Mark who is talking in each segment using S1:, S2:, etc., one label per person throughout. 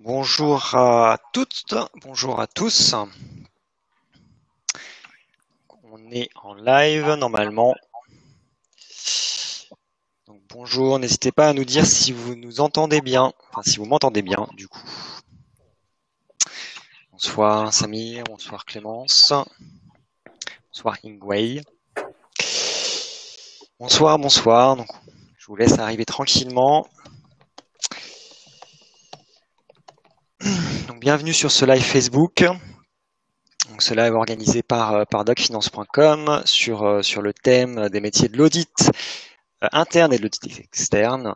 S1: Bonjour à toutes, bonjour à tous. On est en live normalement. Donc bonjour, n'hésitez pas à nous dire si vous nous entendez bien, enfin si vous m'entendez bien du coup. Bonsoir Samir, bonsoir Clémence, bonsoir Ingwei. Bonsoir. Donc je vous laisse arriver tranquillement. Donc bienvenue sur ce live Facebook. Donc ce live organisé par docfinance.com sur le thème des métiers de l'audit interne et de l'audit externe.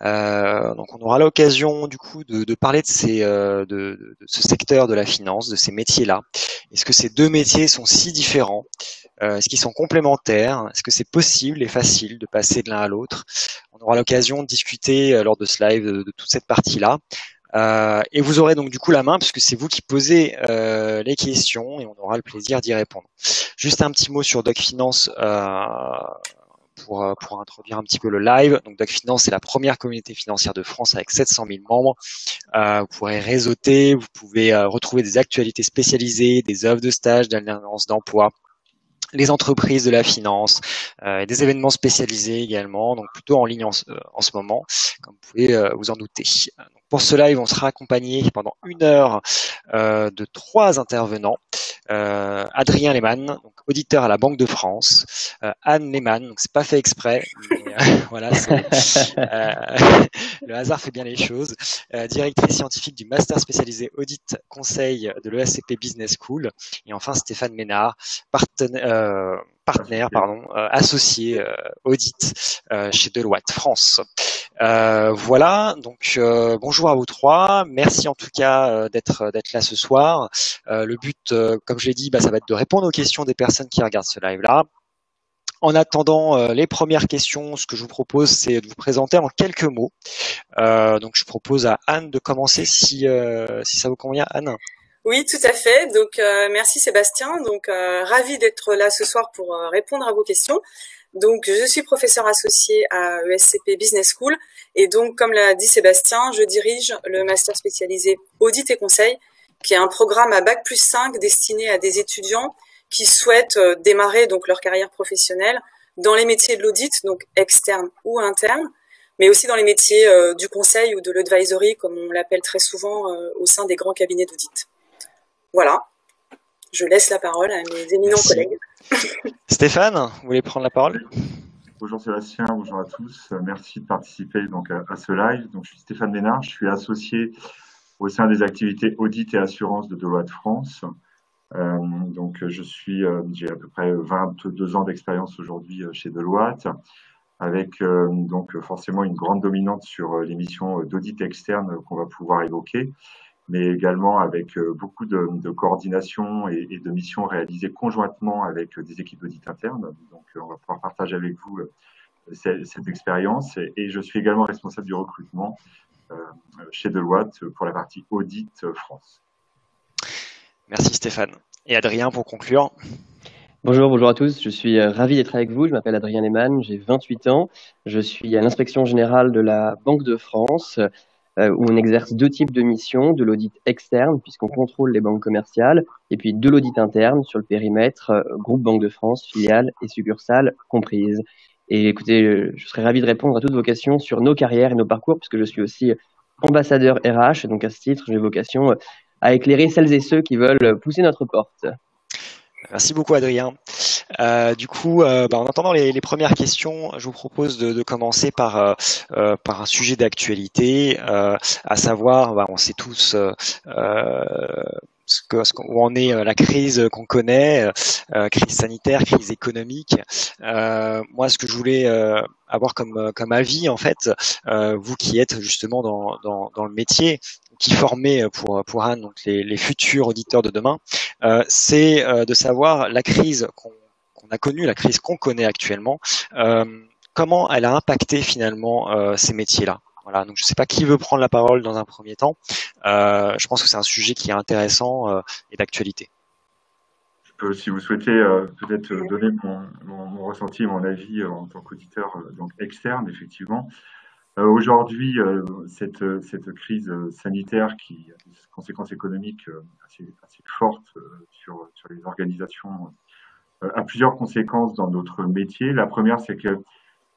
S1: Donc on aura l'occasion du coup de parler de ce secteur de la finance, de ces métiers-là. Est-ce que ces deux métiers sont si différents? Est-ce qu'ils sont complémentaires? Est-ce que c'est possible et facile de passer de l'un à l'autre? On aura l'occasion de discuter lors de ce live de toute cette partie-là. Et vous aurez donc du coup la main puisque c'est vous qui posez les questions et on aura le plaisir d'y répondre. Juste un petit mot sur Doc Finance pour introduire un petit peu le live. Donc Doc Finance, c'est la première communauté financière de France avec 700 000 membres. Vous pourrez réseauter, vous pouvez retrouver des actualités spécialisées, des offres de stage, d'alternance d'emploi, les entreprises de la finance, des événements spécialisés également, donc plutôt en ligne en ce moment, comme vous pouvez vous en douter. Donc pour ce live, on sera accompagné pendant 1 heure de 3 intervenants. Adrien Lehmann, donc auditeur à la Banque de France, Anne Lehmann, donc c'est pas fait exprès, mais voilà, le hasard fait bien les choses, directrice scientifique du master spécialisé audit conseil de l'ESCP Business School, et enfin Stéphane Ménard, partenaire, associé audit chez Deloitte France. Voilà, donc bonjour à vous trois. Merci en tout cas d'être là ce soir. Le but, comme je l'ai dit, ça va être de répondre aux questions des personnes qui regardent ce live-là. En attendant les premières questions, ce que je vous propose, c'est de vous présenter en quelques mots. Donc je propose à Anne de commencer si ça vous convient, Anne.
S2: Oui, tout à fait. Donc, merci Sébastien. Donc, ravi d'être là ce soir pour répondre à vos questions. Donc, je suis professeur associé à ESCP Business School. Et donc, comme l'a dit Sébastien, je dirige le master spécialisé audit et conseil, qui est un programme à Bac+5 destiné à des étudiants qui souhaitent démarrer donc leur carrière professionnelle dans les métiers de l'audit, donc externe ou interne, mais aussi dans les métiers du conseil ou de l'advisory, comme on l'appelle très souvent au sein des grands cabinets d'audit. Voilà, je laisse la parole à mes éminents collègues.
S1: Stéphane, vous voulez prendre la parole?
S3: Bonjour Sébastien, bonjour à tous. Merci de participer donc à ce live. Donc, je suis Stéphane Ménard, je suis associé au sein des activités audit et assurance de Deloitte France. Donc, j'ai à peu près 22 ans d'expérience aujourd'hui chez Deloitte, avec donc forcément une grande dominante sur les missions d'audit externe qu'on va pouvoir évoquer, mais également avec beaucoup de coordination et de missions réalisées conjointement avec des équipes d'audit interne. Donc, on va pouvoir partager avec vous cette expérience. Et je suis également responsable du recrutement chez Deloitte pour la partie audit France.
S1: Merci Stéphane. Et Adrien pour conclure.
S4: Bonjour à tous. Je suis ravi d'être avec vous. Je m'appelle Adrien Lehmann, j'ai 28 ans. Je suis à l'inspection générale de la Banque de France, où on exerce deux types de missions, de l'audit externe, puisqu'on contrôle les banques commerciales, et puis de l'audit interne sur le périmètre groupe Banque de France, filiales et succursales comprises. Et écoutez, je serais ravi de répondre à toutes vos questions sur nos carrières et nos parcours, puisque je suis aussi ambassadeur RH, et donc à ce titre, j'ai vocation à éclairer celles et ceux qui veulent pousser notre porte.
S1: Merci beaucoup Adrien. Du coup, en attendant les premières questions, je vous propose de commencer par un sujet d'actualité, à savoir, on sait tous où en est la crise qu'on connaît, crise sanitaire, crise économique. Moi, ce que je voulais avoir comme avis, en fait, vous qui êtes justement dans le métier, qui formez pour Anne, donc les futurs auditeurs de demain, c'est de savoir la crise qu'on a connue, la crise qu'on connaît actuellement, comment elle a impacté finalement ces métiers-là. Voilà, donc je ne sais pas qui veut prendre la parole dans un premier temps. Je pense que c'est un sujet qui est intéressant et d'actualité.
S3: Je peux, si vous souhaitez, peut-être donner mon ressenti, mon avis en tant qu'auditeur donc externe, effectivement. Aujourd'hui, cette crise sanitaire qui a des conséquences économiques assez fortes sur les organisations a plusieurs conséquences dans notre métier. La première, c'est que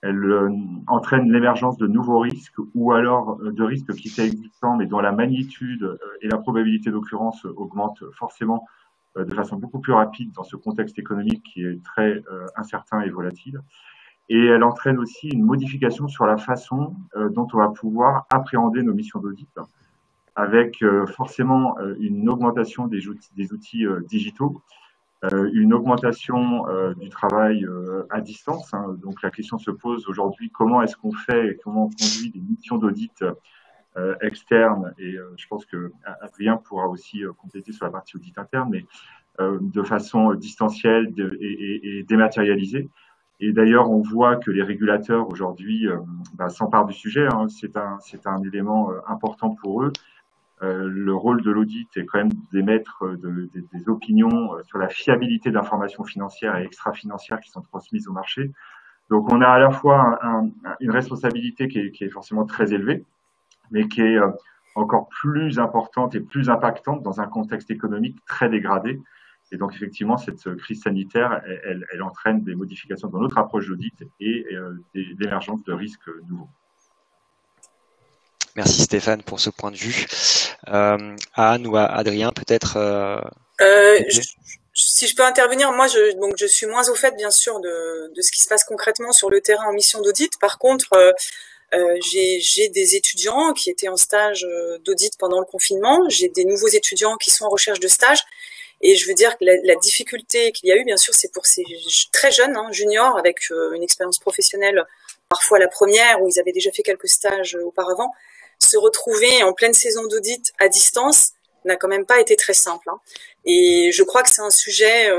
S3: elle entraîne l'émergence de nouveaux risques ou alors de risques qui étaient existants mais dont la magnitude et la probabilité d'occurrence augmentent forcément de façon beaucoup plus rapide dans ce contexte économique qui est très incertain et volatile. Et elle entraîne aussi une modification sur la façon dont on va pouvoir appréhender nos missions d'audit, avec forcément une augmentation des outils digitaux, une augmentation du travail à distance. Hein. Donc la question se pose aujourd'hui, comment est-ce qu'on fait et comment on conduit des missions d'audit externes, et je pense que Adrien pourra aussi compléter sur la partie audit interne, mais de façon distancielle et dématérialisée. Et d'ailleurs, on voit que les régulateurs aujourd'hui s'emparent du sujet. Hein. C'est un élément important pour eux. Le rôle de l'audit est quand même d'émettre des opinions sur la fiabilité d'informations financières et extra-financières qui sont transmises au marché. Donc, on a à la fois une responsabilité qui est forcément très élevée, mais qui est encore plus importante et plus impactante dans un contexte économique très dégradé. Et donc, effectivement, cette crise sanitaire, elle entraîne des modifications dans notre approche d'audit et l'émergence de risques nouveaux.
S1: Merci Stéphane pour ce point de vue. Anne ou Adrien, peut-être
S2: si je peux intervenir, moi je suis moins au fait bien sûr de ce qui se passe concrètement sur le terrain en mission d'audit. Par contre, j'ai des étudiants qui étaient en stage d'audit pendant le confinement. J'ai des nouveaux étudiants qui sont en recherche de stage. Et je veux dire que la difficulté qu'il y a eu, bien sûr, c'est pour ces très jeunes, juniors, avec une expérience professionnelle, parfois la première, où ils avaient déjà fait quelques stages auparavant. Se retrouver en pleine saison d'audit à distance n'a quand même pas été très simple. Hein. Et je crois que c'est un sujet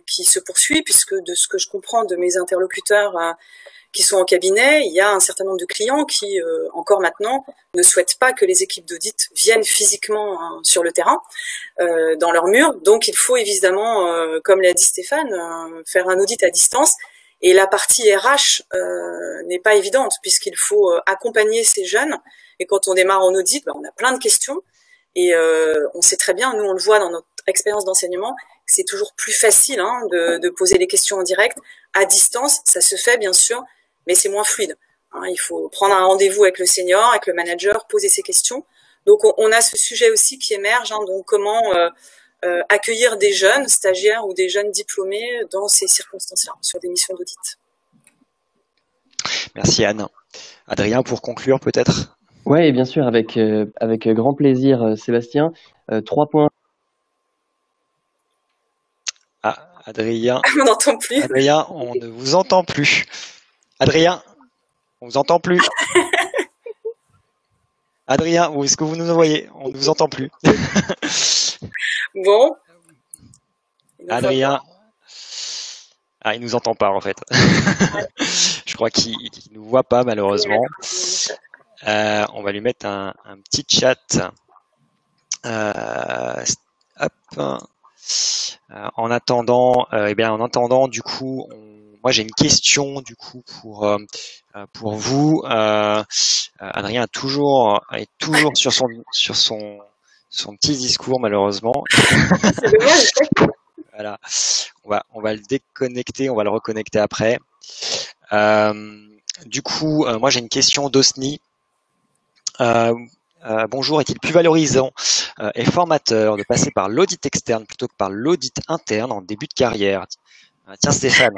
S2: qui se poursuit, puisque de ce que je comprends de mes interlocuteurs qui sont en cabinet, il y a un certain nombre de clients qui, encore maintenant, ne souhaitent pas que les équipes d'audit viennent physiquement sur le terrain, dans leur mur. Donc, il faut évidemment, comme l'a dit Stéphane, faire un audit à distance. Et la partie RH n'est pas évidente, puisqu'il faut accompagner ces jeunes. Et quand on démarre en audit, on a plein de questions. Et on sait très bien, nous on le voit dans notre expérience d'enseignement, que c'est toujours plus facile de poser les questions en direct. À distance, ça se fait bien sûr, mais c'est moins fluide. Il faut prendre un rendez-vous avec le senior, avec le manager, poser ses questions. Donc on a ce sujet aussi qui émerge, donc comment accueillir des jeunes stagiaires ou des jeunes diplômés dans ces circonstances-là, sur des missions d'audit.
S1: Merci Anne. Adrien, pour conclure peut-être.
S4: Oui, bien sûr, avec grand plaisir, Sébastien. 3 points.
S1: Ah, Adrien.
S2: On n'entend plus.
S1: Adrien, on ne vous entend plus. Adrien, on vous entend plus. Adrien, où est-ce que vous nous envoyez? On ne vous entend plus.
S2: Bon.
S1: Adrien. Ah, il nous entend pas en fait. Je crois qu'il nous voit pas malheureusement. On va lui mettre un petit chat. Hop. En attendant, du coup, moi j'ai une question du coup pour vous. Adrien est toujours sur son petit discours malheureusement.
S2: C'est dommage.
S1: Voilà. On va le déconnecter, on va le reconnecter après. Du coup, moi j'ai une question d'Osni. Bonjour, est-il plus valorisant et formateur de passer par l'audit externe plutôt que par l'audit interne en début de carrière? Tiens Stéphane,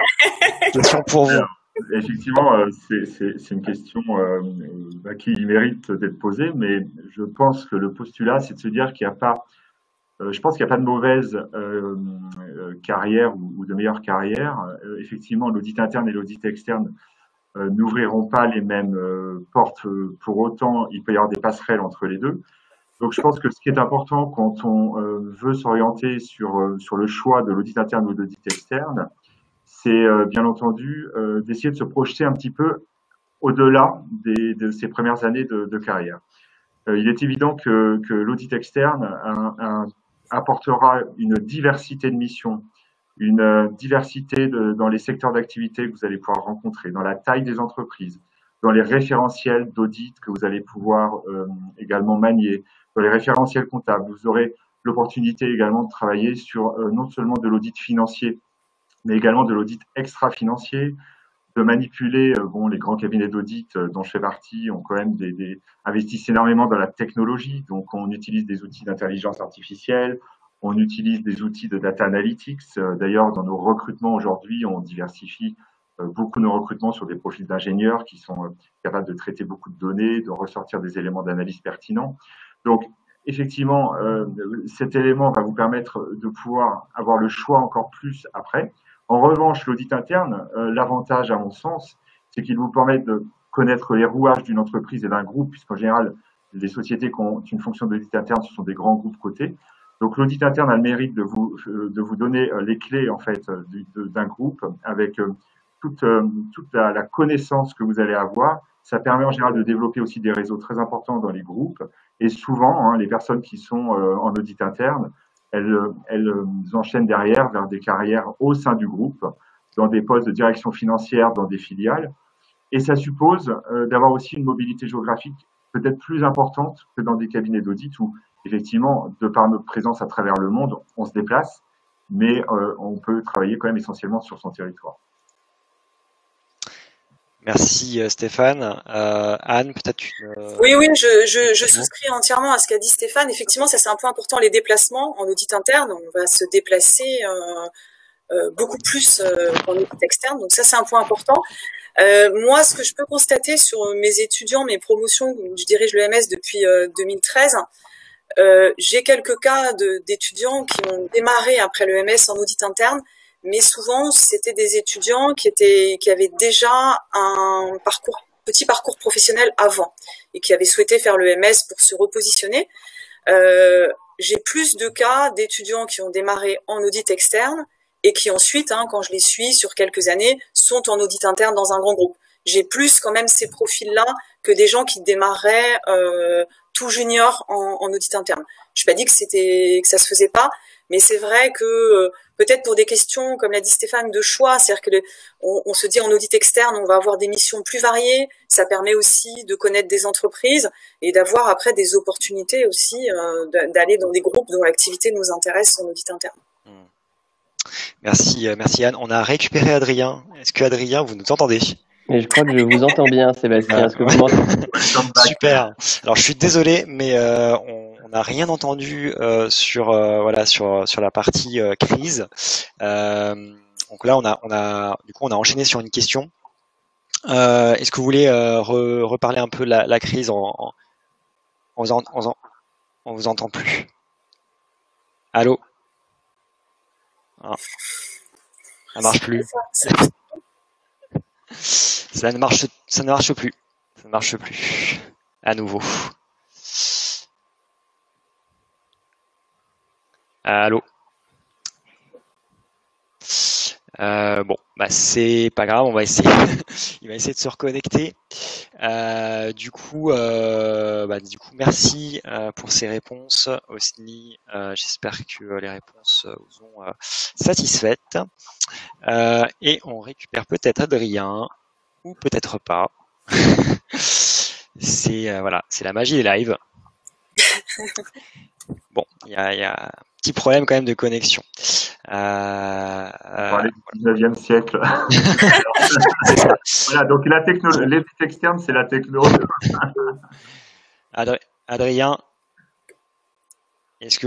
S1: question pour vous.
S3: Alors, effectivement, c'est une question qui mérite d'être posée, mais je pense que le postulat, c'est de se dire qu'il n'y a pas, je pense qu'il n'y a pas de mauvaise carrière ou de meilleure carrière. Effectivement, l'audit interne et l'audit externe n'ouvriront pas les mêmes portes. Pour autant, il peut y avoir des passerelles entre les deux. Donc, je pense que ce qui est important quand on veut s'orienter sur le choix de l'audit interne ou de l'audit externe, c'est bien entendu d'essayer de se projeter un petit peu au-delà de ces premières années de carrière. Il est évident que l'audit externe apportera une diversité de missions, une diversité dans les secteurs d'activité que vous allez pouvoir rencontrer, dans la taille des entreprises, dans les référentiels d'audit que vous allez pouvoir également manier, dans les référentiels comptables. Vous aurez l'opportunité également de travailler sur non seulement de l'audit financier, mais également de l'audit extra-financier, de manipuler, les grands cabinets d'audit dont je fais partie ont quand même investissent énormément dans la technologie. Donc, on utilise des outils d'intelligence artificielle, on utilise des outils de data analytics. D'ailleurs, dans nos recrutements aujourd'hui, on diversifie beaucoup nos recrutements sur des profils d'ingénieurs qui sont capables de traiter beaucoup de données, de ressortir des éléments d'analyse pertinents. Donc, effectivement, cet élément va vous permettre de pouvoir avoir le choix encore plus après. En revanche, l'audit interne, l'avantage, à mon sens, c'est qu'il vous permet de connaître les rouages d'une entreprise et d'un groupe, puisqu'en général, les sociétés qui ont une fonction d'audit interne, ce sont des grands groupes cotés. Donc, l'audit interne a le mérite de vous donner les clés, en fait, d'un groupe avec toute la connaissance que vous allez avoir. Ça permet en général de développer aussi des réseaux très importants dans les groupes. Et souvent, les personnes qui sont en audit interne, elles enchaînent derrière vers des carrières au sein du groupe, dans des postes de direction financière, dans des filiales. Et ça suppose d'avoir aussi une mobilité géographique peut-être plus importante que dans des cabinets d'audit où, effectivement, de par notre présence à travers le monde, on se déplace, mais on peut travailler quand même essentiellement sur son territoire.
S1: Merci Stéphane. Anne, peut-être une...
S2: Oui, je souscris entièrement à ce qu'a dit Stéphane. Effectivement, ça c'est un point important, les déplacements en audit interne. On va se déplacer beaucoup plus qu'en audit externe. Donc ça, c'est un point important. Moi, ce que je peux constater sur mes étudiants, mes promotions, je dirige le MS depuis 2013, j'ai quelques cas d'étudiants qui ont démarré après le MS en audit interne, mais souvent c'était des étudiants qui avaient déjà un petit parcours professionnel avant et qui avaient souhaité faire le MS pour se repositionner. J'ai plus de cas d'étudiants qui ont démarré en audit externe et qui ensuite, quand je les suis sur quelques années, sont en audit interne dans un grand groupe. J'ai plus quand même ces profils-là que des gens qui démarraient tout junior en audit interne. Je n'ai pas dit que ça se faisait pas, mais c'est vrai que peut-être pour des questions, comme l'a dit Stéphane, de choix, c'est-à-dire que on se dit en audit externe, on va avoir des missions plus variées. Ça permet aussi de connaître des entreprises et d'avoir après des opportunités aussi d'aller dans des groupes dont l'activité nous intéresse en audit interne.
S1: Merci Anne. On a récupéré Adrien. Est-ce que Adrien, vous nous entendez?
S4: Et je crois que je vous entends bien, Sébastien. Est-ce que vous m'entendez?
S1: Super. Alors je suis désolé, mais on n'a rien entendu sur la partie crise. Donc là, on a enchaîné sur une question. Est-ce que vous voulez reparler un peu la crise on vous entend plus. Allô? Ah. Ça marche plus. Ça ne marche plus. Ça ne marche plus. À nouveau. Allô? C'est pas grave, on va essayer. Il va essayer de se reconnecter. Du coup, merci pour ces réponses, Osni. J'espère que les réponses vous ont satisfaites. Et on récupère peut-être Adrien, ou peut-être pas. C'est la magie des lives. Bon, il y a un petit problème quand même de connexion.
S3: On parlait du 19e siècle. Voilà, donc l'audit externe, c'est la techno.
S1: Adrien, est-ce que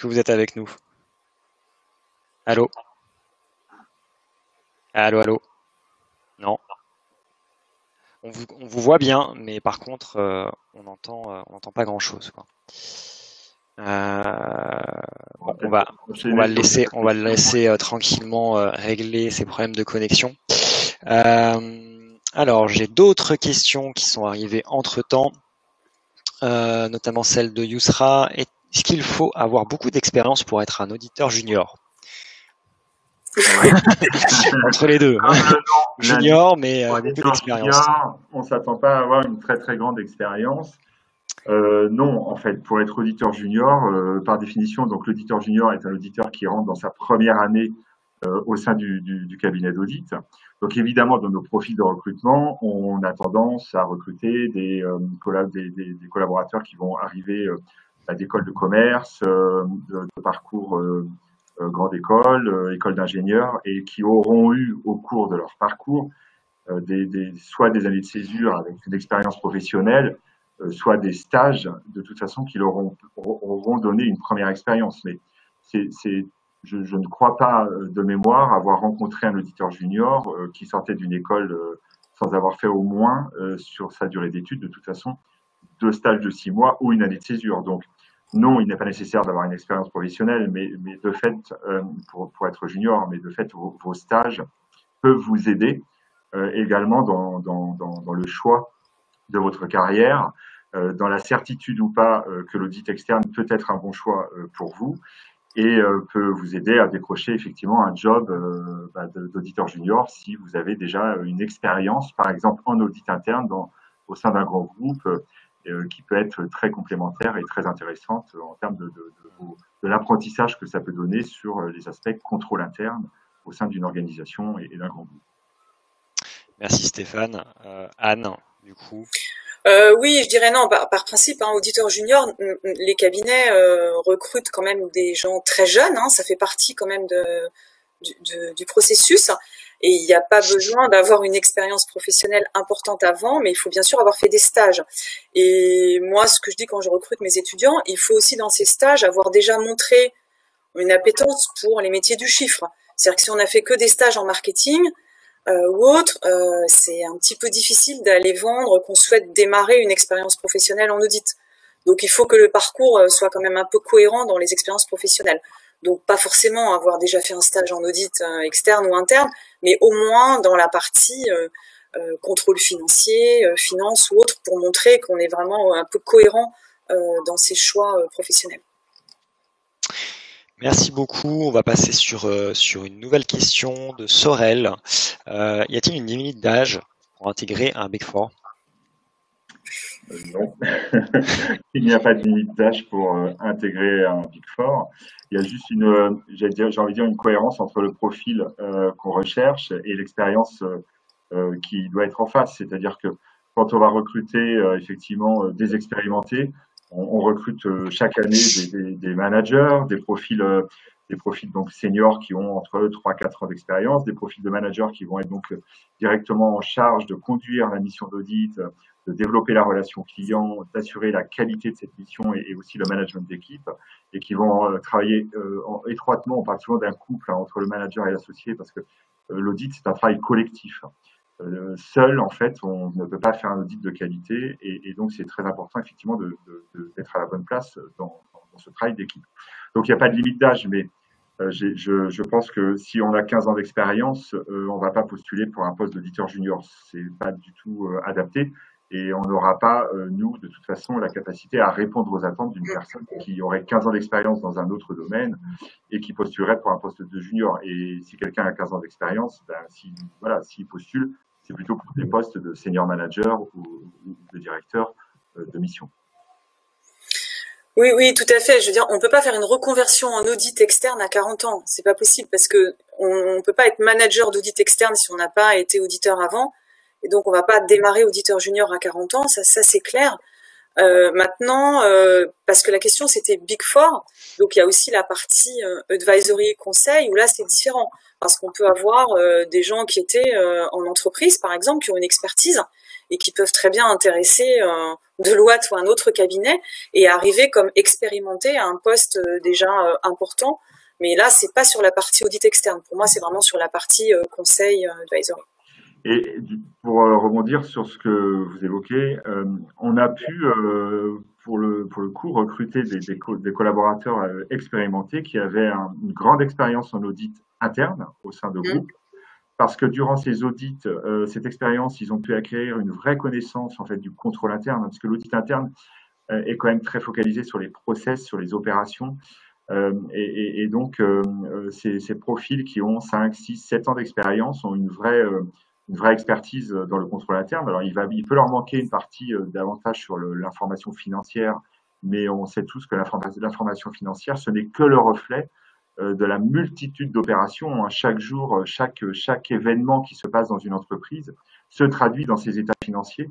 S1: vous êtes avec nous? Allô? Allô? Non. On vous voit bien, mais par contre, on n'entend pas grand-chose, quoi. On va le laisser tranquillement régler ses problèmes de connexion. Alors, j'ai d'autres questions qui sont arrivées entre-temps, notamment celle de Yousra. Est-ce qu'il faut avoir beaucoup d'expérience pour être un auditeur junior? Entre les deux. Junior, mais beaucoup d'expérience.
S3: On ne s'attend pas à avoir une très très grande expérience. Non, en fait, pour être auditeur junior, par définition, donc l'auditeur junior est un auditeur qui rentre dans sa première année au sein du cabinet d'audit. Donc évidemment, dans nos profils de recrutement, on a tendance à recruter des collaborateurs qui vont arriver d'écoles de commerce, de parcours grande école, école d'ingénieurs, et qui auront eu au cours de leur parcours soit des années de césure avec une expérience professionnelle, soit des stages, de toute façon, qui leur auront donné une première expérience. Mais je ne crois pas de mémoire avoir rencontré un auditeur junior qui sortait d'une école sans avoir fait au moins, sur sa durée d'études, de toute façon, 2 stages de 6 mois ou une année de césure. Donc, non, il n'est pas nécessaire d'avoir une expérience professionnelle, mais de fait, pour être junior, mais de fait, vos stages peuvent vous aider également dans le choix de votre carrière, dans la certitude ou pas que l'audit externe peut être un bon choix pour vous et peut vous aider à décrocher effectivement un job d'auditeur junior si vous avez déjà une expérience, par exemple en audit interne au sein d'un grand groupe qui peut être très complémentaire et très intéressante en termes de l'apprentissage que ça peut donner sur les aspects contrôle interne au sein d'une organisation et d'un grand groupe.
S1: Merci Stéphane. Anne, du coup.
S2: Oui, je dirais non. Par principe, auditeur junior, les cabinets recrutent quand même des gens très jeunes. Ça fait partie quand même du processus. Et il n'y a pas besoin d'avoir une expérience professionnelle importante avant, mais il faut bien sûr avoir fait des stages. Et moi, ce que je dis quand je recrute mes étudiants, il faut aussi dans ces stages avoir déjà montré une appétence pour les métiers du chiffre. C'est-à-dire que si on a fait que des stages en marketing, ou autre, c'est un petit peu difficile d'aller vendre qu'on souhaite démarrer une expérience professionnelle en audit. Donc il faut que le parcours soit quand même un peu cohérent dans les expériences professionnelles. Donc pas forcément avoir déjà fait un stage en audit externe ou interne, mais au moins dans la partie contrôle financier, finance ou autre, pour montrer qu'on est vraiment un peu cohérent dans ses choix professionnels.
S1: Merci beaucoup. On va passer sur une nouvelle question de Sorel. Y a-t-il une limite d'âge pour intégrer un Big Four?
S3: Non, il n'y a pas de limite d'âge pour intégrer un Big Four. Il y a juste j'ai envie de dire, une cohérence entre le profil qu'on recherche et l'expérience qui doit être en face. C'est-à-dire que quand on va recruter effectivement des expérimentés, on recrute chaque année des managers, des profils donc seniors qui ont entre 3-4 ans d'expérience, des profils de managers qui vont être donc directement en charge de conduire la mission d'audit, de développer la relation client, d'assurer la qualité de cette mission et aussi le management d'équipe, et qui vont travailler étroitement. On parle souvent d'un couple entre le manager et l'associé parce que l'audit, c'est un travail collectif. Seul, en fait, on ne peut pas faire un audit de qualité et donc c'est très important, effectivement, d'être à la bonne place dans ce travail d'équipe. Donc, il n'y a pas de limite d'âge, mais je pense que si on a 15 ans d'expérience, on ne va pas postuler pour un poste d'auditeur junior. C'est pas du tout adapté et on n'aura pas, nous, de toute façon, la capacité à répondre aux attentes d'une personne qui aurait 15 ans d'expérience dans un autre domaine et qui postulerait pour un poste de junior. Et si quelqu'un a 15 ans d'expérience, s'il postule, c'est plutôt pour des postes de senior manager ou de directeur de mission.
S2: Oui, tout à fait. Je veux dire, on peut pas faire une reconversion en audit externe à 40 ans. C'est pas possible parce que on peut pas être manager d'audit externe si on n'a pas été auditeur avant. Et donc, on va pas démarrer auditeur junior à 40 ans. Ça c'est clair. Maintenant, parce que la question c'était Big Four, donc il y a aussi la partie advisory conseil où là c'est différent parce qu'on peut avoir des gens qui étaient en entreprise par exemple qui ont une expertise et qui peuvent très bien intéresser Deloitte ou un autre cabinet et arriver comme expérimenté à un poste déjà important. Mais là c'est pas sur la partie audit externe. Pour moi c'est vraiment sur la partie conseil advisory.
S3: Et pour rebondir sur ce que vous évoquez, on a pu, pour le coup, recruter des collaborateurs expérimentés qui avaient une grande expérience en audit interne au sein de groupes, parce que durant ces audits, cette expérience, ils ont pu acquérir une vraie connaissance en fait du contrôle interne, parce que l'audit interne est quand même très focalisé sur les process, sur les opérations. Et donc, ces profils qui ont 5, 6, 7 ans d'expérience ont une vraie expertise dans le contrôle interne. Alors, il peut leur manquer une partie davantage sur l'information financière, mais on sait tous que l'information financière, ce n'est que le reflet de la multitude d'opérations, hein. Chaque jour, chaque événement qui se passe dans une entreprise se traduit dans ses états financiers.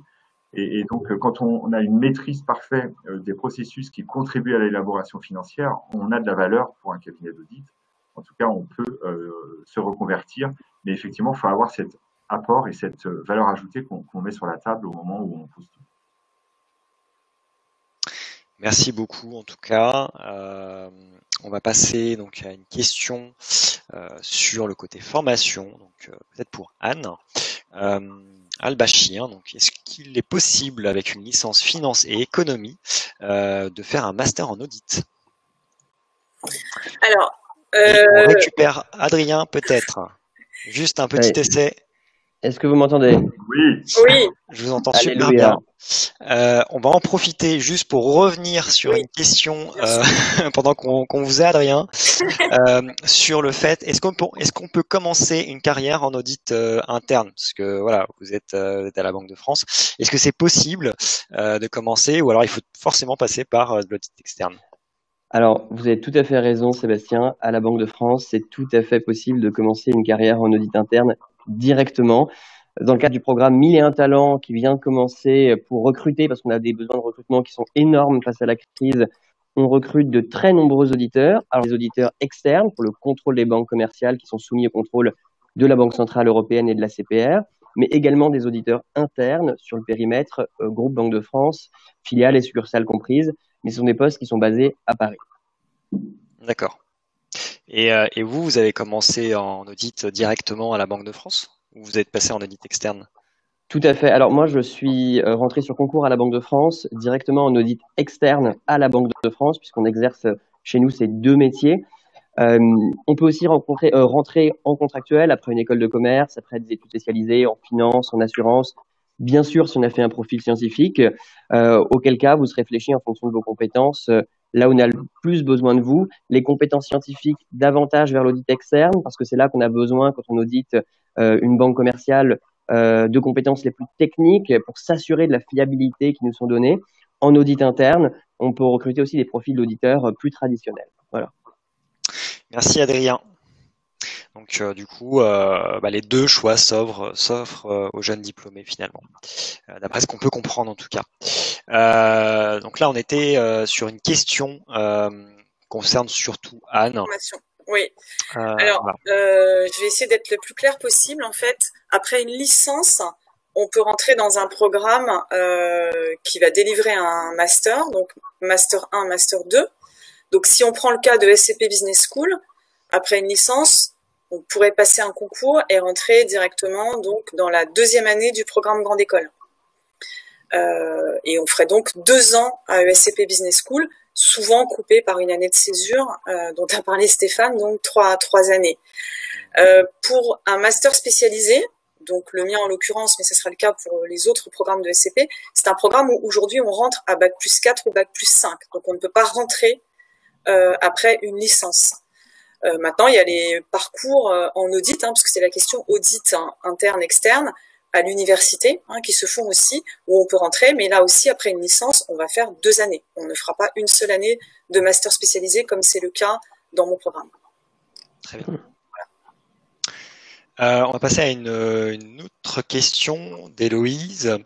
S3: Et donc, quand on a une maîtrise parfaite des processus qui contribuent à l'élaboration financière, on a de la valeur pour un cabinet d'audit. En tout cas, on peut se reconvertir, mais effectivement, il faut avoir cet apport et cette valeur ajoutée qu'on met sur la table au moment où on postule.
S1: Merci beaucoup en tout cas. On va passer donc à une question sur le côté formation, donc peut-être pour Anne. Al-Bachir, donc est-ce qu'il est possible avec une licence finance et économie de faire un master en audit?
S2: Alors,
S1: on récupère Adrien peut-être. Juste un petit essai.
S4: Est-ce que vous m'entendez?
S3: Oui.
S2: Oui.
S1: Je vous entends super bien. On va en profiter juste pour revenir sur une question pendant qu'on vous a, Adrien, sur le fait, est-ce qu'on peut commencer une carrière en audit interne? Parce que voilà, vous êtes à la Banque de France. Est-ce que c'est possible de commencer, ou alors il faut forcément passer par de l'audit externe?
S4: Alors, vous avez tout à fait raison, Sébastien. À la Banque de France, c'est tout à fait possible de commencer une carrière en audit interne directement. Dans le cadre du programme 1001 talents qui vient de commencer pour recruter, parce qu'on a des besoins de recrutement qui sont énormes face à la crise, on recrute de très nombreux auditeurs. Alors, les auditeurs externes pour le contrôle des banques commerciales qui sont soumis au contrôle de la Banque centrale européenne et de la CPR, mais également des auditeurs internes sur le périmètre groupe Banque de France, filiales et succursales comprises, mais ce sont des postes qui sont basés à Paris.
S1: D'accord. Et vous avez commencé en audit directement à la Banque de France, ou vous êtes passé en audit externe?
S4: Tout à fait. Alors moi, je suis rentré sur concours à la Banque de France, directement en audit externe à la Banque de France, puisqu'on exerce chez nous ces deux métiers. On peut aussi rentrer en contractuel après une école de commerce, après des études spécialisées en finance, en assurance. Bien sûr, si on a fait un profil scientifique, auquel cas vous serez fléchi en fonction de vos compétences. Là où on a le plus besoin de vous, les compétences scientifiques davantage vers l'audit externe, parce que c'est là qu'on a besoin quand on audite une banque commerciale de compétences les plus techniques pour s'assurer de la fiabilité qui nous sont données. En audit interne, on peut recruter aussi des profils d'auditeurs plus traditionnels. Voilà.
S1: Merci Adrien. Donc du coup, les deux choix s'offrent aux jeunes diplômés finalement, d'après ce qu'on peut comprendre en tout cas. Donc là, on était sur une question concerne surtout Anne.
S2: Oui. Alors, voilà. Je vais essayer d'être le plus clair possible. En fait, après une licence, on peut rentrer dans un programme qui va délivrer un master, donc master 1, master 2. Donc, si on prend le cas de SCP Business School, après une licence, on pourrait passer un concours et rentrer directement donc dans la deuxième année du programme Grande École. Et on ferait donc 2 ans à ESCP Business School, souvent coupé par une année de césure dont a parlé Stéphane, donc 3 années. Pour un master spécialisé, donc le mien en l'occurrence, mais ce sera le cas pour les autres programmes de SCP, c'est un programme où aujourd'hui on rentre à Bac+4 ou Bac+5, donc on ne peut pas rentrer après une licence. Maintenant, il y a les parcours en audit, parce que c'est la question audit interne, externe, à l'université, qui se font aussi, où on peut rentrer, mais là aussi, après une licence, on va faire 2 années. On ne fera pas une seule année de master spécialisé, comme c'est le cas dans mon programme.
S1: Très bien. On va passer à une autre question d'Héloïse.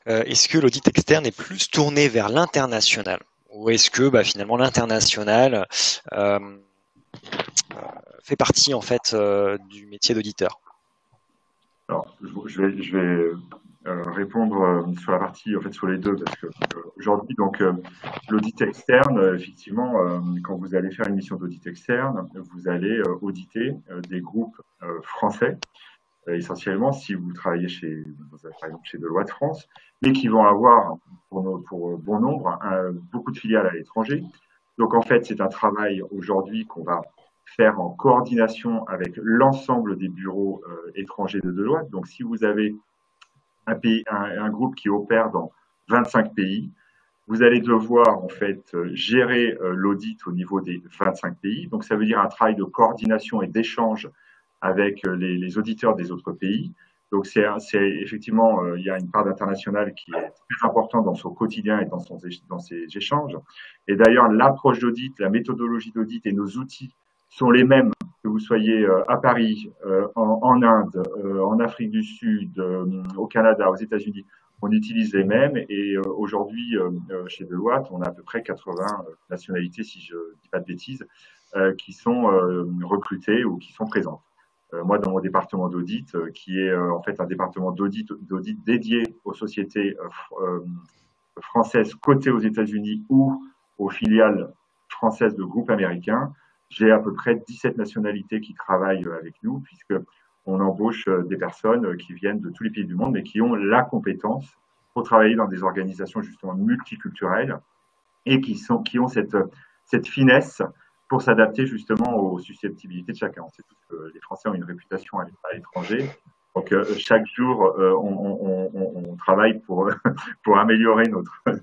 S1: Est-ce que l'audit externe est plus tourné vers l'international, ou est-ce que finalement l'international fait partie en fait du métier d'auditeur?
S3: Alors, je vais répondre sur la partie, en fait, sur les deux, parce que aujourd'hui, donc, l'audit externe, effectivement, quand vous allez faire une mission d'audit externe, vous allez auditer des groupes français, essentiellement, si vous travaillez par exemple chez Deloitte France, mais qui vont avoir, pour bon nombre, beaucoup de filiales à l'étranger. Donc, en fait, c'est un travail aujourd'hui qu'on va faire en coordination avec l'ensemble des bureaux étrangers de Deloitte. Donc, si vous avez un groupe qui opère dans 25 pays, vous allez devoir en fait gérer l'audit au niveau des 25 pays. Donc, ça veut dire un travail de coordination et d'échange avec les auditeurs des autres pays. Donc, c'est effectivement, il y a une part d'international qui est très importante dans son quotidien et dans ses échanges. Et d'ailleurs, l'approche d'audit, la méthodologie d'audit et nos outils sont les mêmes que vous soyez à Paris, en Inde, en Afrique du Sud, au Canada, aux États-Unis. On utilise les mêmes et aujourd'hui, chez Deloitte, on a à peu près 80 nationalités, si je dis pas de bêtises, qui sont recrutées ou qui sont présentes. Moi, dans mon département d'audit, qui est en fait un département d'audit dédié aux sociétés françaises cotées aux États-Unis ou aux filiales françaises de groupes américains, j'ai à peu près 17 nationalités qui travaillent avec nous, puisque on embauche des personnes qui viennent de tous les pays du monde, mais qui ont la compétence pour travailler dans des organisations justement multiculturelles et qui ont cette finesse pour s'adapter justement aux susceptibilité de chacun. On sait tous que les Français ont une réputation à l'étranger. Donc, chaque jour, on travaille pour améliorer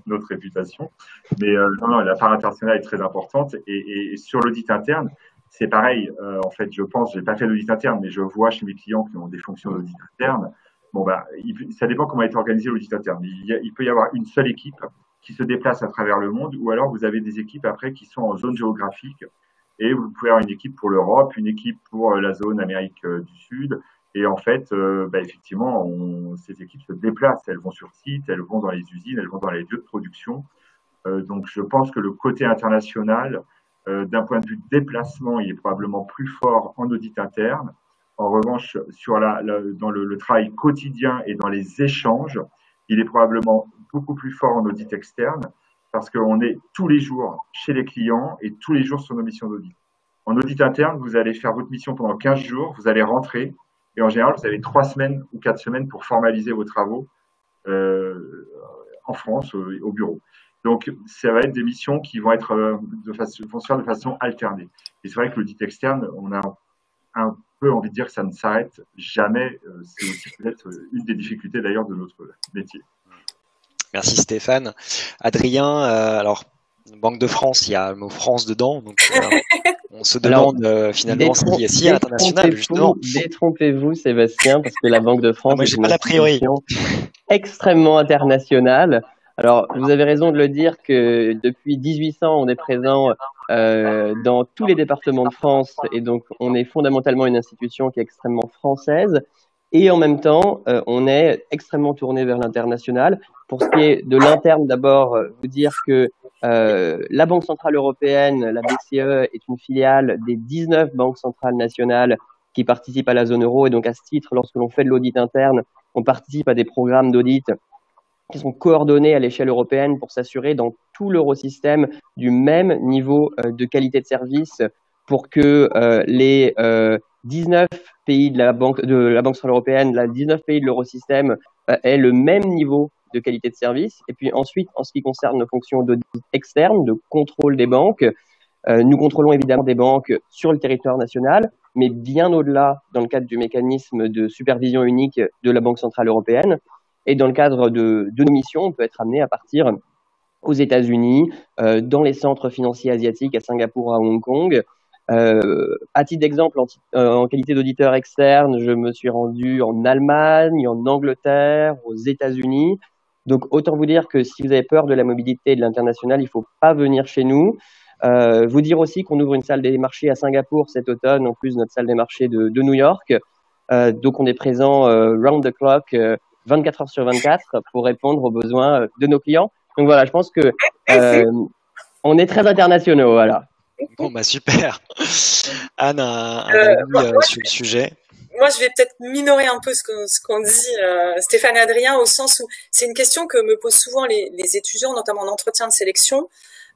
S3: notre réputation. Mais non, la part internationale est très importante. Et sur l'audit interne, c'est pareil. En fait, je pense, j'ai pas fait d'audit interne, mais je vois chez mes clients qui ont des fonctions d'audit interne. Bon, bah, ça dépend comment est organisé l'audit interne. Il peut y avoir une seule équipe qui se déplace à travers le monde, ou alors vous avez des équipes après qui sont en zone géographique. Et vous pouvez avoir une équipe pour l'Europe, une équipe pour la zone Amérique du Sud. Et en fait, effectivement, ces équipes se déplacent. Elles vont sur site, elles vont dans les usines, elles vont dans les lieux de production. Donc, je pense que le côté international, d'un point de vue déplacement, il est probablement plus fort en audit interne. En revanche, dans le travail quotidien et dans les échanges, il est probablement beaucoup plus fort en audit externe parce qu'on est tous les jours chez les clients et tous les jours sur nos missions d'audit. En audit interne, vous allez faire votre mission pendant 15 jours, vous allez rentrer et en général, vous avez 3 semaines ou 4 semaines pour formaliser vos travaux en France, au bureau. Donc, ça va être des missions qui vont vont se faire de façon alternée. Et c'est vrai que l'audit externe, on a un peu envie de dire que ça ne s'arrête jamais. C'est aussi peut-être une des difficultés d'ailleurs de notre métier.
S1: Merci Stéphane. Adrien, alors, Banque de France, il y a le mot France dedans, donc on se demande finalement s'il y a l'international, justement.
S4: Détrompez-vous, Sébastien, parce que la Banque de France
S1: moi, j'ai pas l'a priori.
S4: Extrêmement internationale. Alors, vous avez raison de le dire que depuis 1800, on est présent dans tous les départements de France et donc on est fondamentalement une institution qui est extrêmement française et en même temps, on est extrêmement tourné vers l'international. Pour ce qui est de l'interne, d'abord, vous dire que la Banque Centrale Européenne, la BCE, est une filiale des 19 banques centrales nationales qui participent à la zone euro et donc à ce titre, lorsque l'on fait de l'audit interne, on participe à des programmes d'audit qui sont coordonnés à l'échelle européenne pour s'assurer dans tout l'eurosystème du même niveau de qualité de service pour que les 19 pays de la Banque Centrale Européenne, les 19 pays de l'eurosystème aient le même niveau de qualité de service. Et puis ensuite, en ce qui concerne nos fonctions d'audit externe, de contrôle des banques, nous contrôlons évidemment des banques sur le territoire national, mais bien au-delà dans le cadre du mécanisme de supervision unique de la Banque Centrale Européenne. Et dans le cadre de nos missions, on peut être amené à partir aux États-Unis, dans les centres financiers asiatiques à Singapour, à Hong Kong. À titre d'exemple, en qualité d'auditeur externe, je me suis rendu en Allemagne, en Angleterre, aux États-Unis. Donc, autant vous dire que si vous avez peur de la mobilité et de l'international, il ne faut pas venir chez nous. Vous dire aussi qu'on ouvre une salle des marchés à Singapour cet automne, en plus de notre salle des marchés de New York. Donc, on est présent round the clock, 24 heures sur 24 pour répondre aux besoins de nos clients. Donc voilà, je pense que on est très internationaux, voilà.
S1: Bon, bah super. Anne a un avis sur le sujet.
S2: Moi, je vais peut-être minorer un peu ce qu'on dit Stéphane et Adrien, au sens où c'est une question que me posent souvent les étudiants, notamment en entretien de sélection,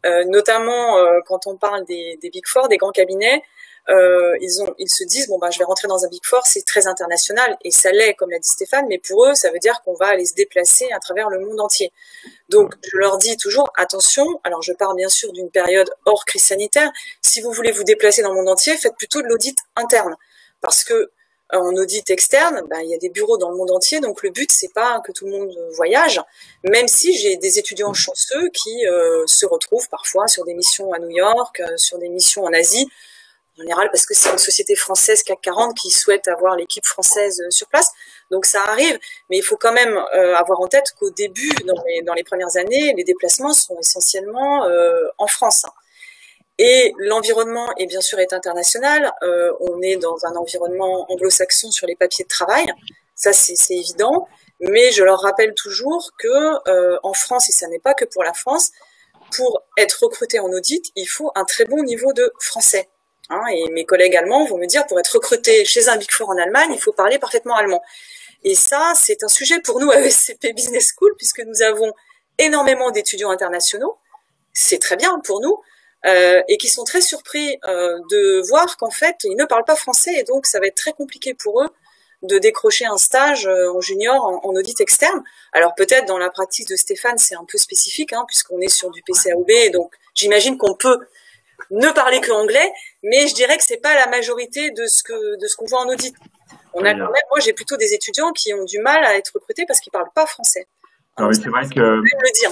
S2: notamment quand on parle des Big Four, des grands cabinets. Ils se disent bon je vais rentrer dans un Big Four, c'est très international et ça l'est comme l'a dit Stéphane, mais pour eux ça veut dire qu'on va aller se déplacer à travers le monde entier. Donc je leur dis toujours attention. Alors je parle bien sûr d'une période hors crise sanitaire. Si vous voulez vous déplacer dans le monde entier, faites plutôt de l'audit interne parce que en audit externe, il y a des bureaux dans le monde entier, donc le but c'est pas que tout le monde voyage, même si j'ai des étudiants chanceux qui se retrouvent parfois sur des missions à New York, sur des missions en Asie. En général, parce que c'est une société française CAC 40 qui souhaite avoir l'équipe française sur place. Donc ça arrive, mais il faut quand même avoir en tête qu'au début, dans les premières années, les déplacements sont essentiellement en France. Et l'environnement est bien sûr international. On est dans un environnement anglo-saxon sur les papiers de travail, ça c'est évident. Mais je leur rappelle toujours que en France, et ça n'est pas que pour la France, pour être recruté en audit, il faut un très bon niveau de français. Hein, et mes collègues allemands vont me dire, pour être recruté chez un Big Four en Allemagne, il faut parler parfaitement allemand. Et ça, c'est un sujet pour nous à ESCP Business School, puisque nous avons énormément d'étudiants internationaux. C'est très bien pour nous. Et qui sont très surpris de voir qu'en fait, ils ne parlent pas français, et donc ça va être très compliqué pour eux de décrocher un stage en junior en audit externe. Alors peut-être dans la pratique de Stéphane, c'est un peu spécifique, hein, puisqu'on est sur du PCAOB, et donc j'imagine qu'on peut ne parler que anglais, mais je dirais que c'est pas la majorité de ce qu'on voit en audit. On a quand même, moi j'ai plutôt des étudiants qui ont du mal à être recrutés parce qu'ils parlent pas français.
S3: Non, mais c'est vrai que
S2: le dire.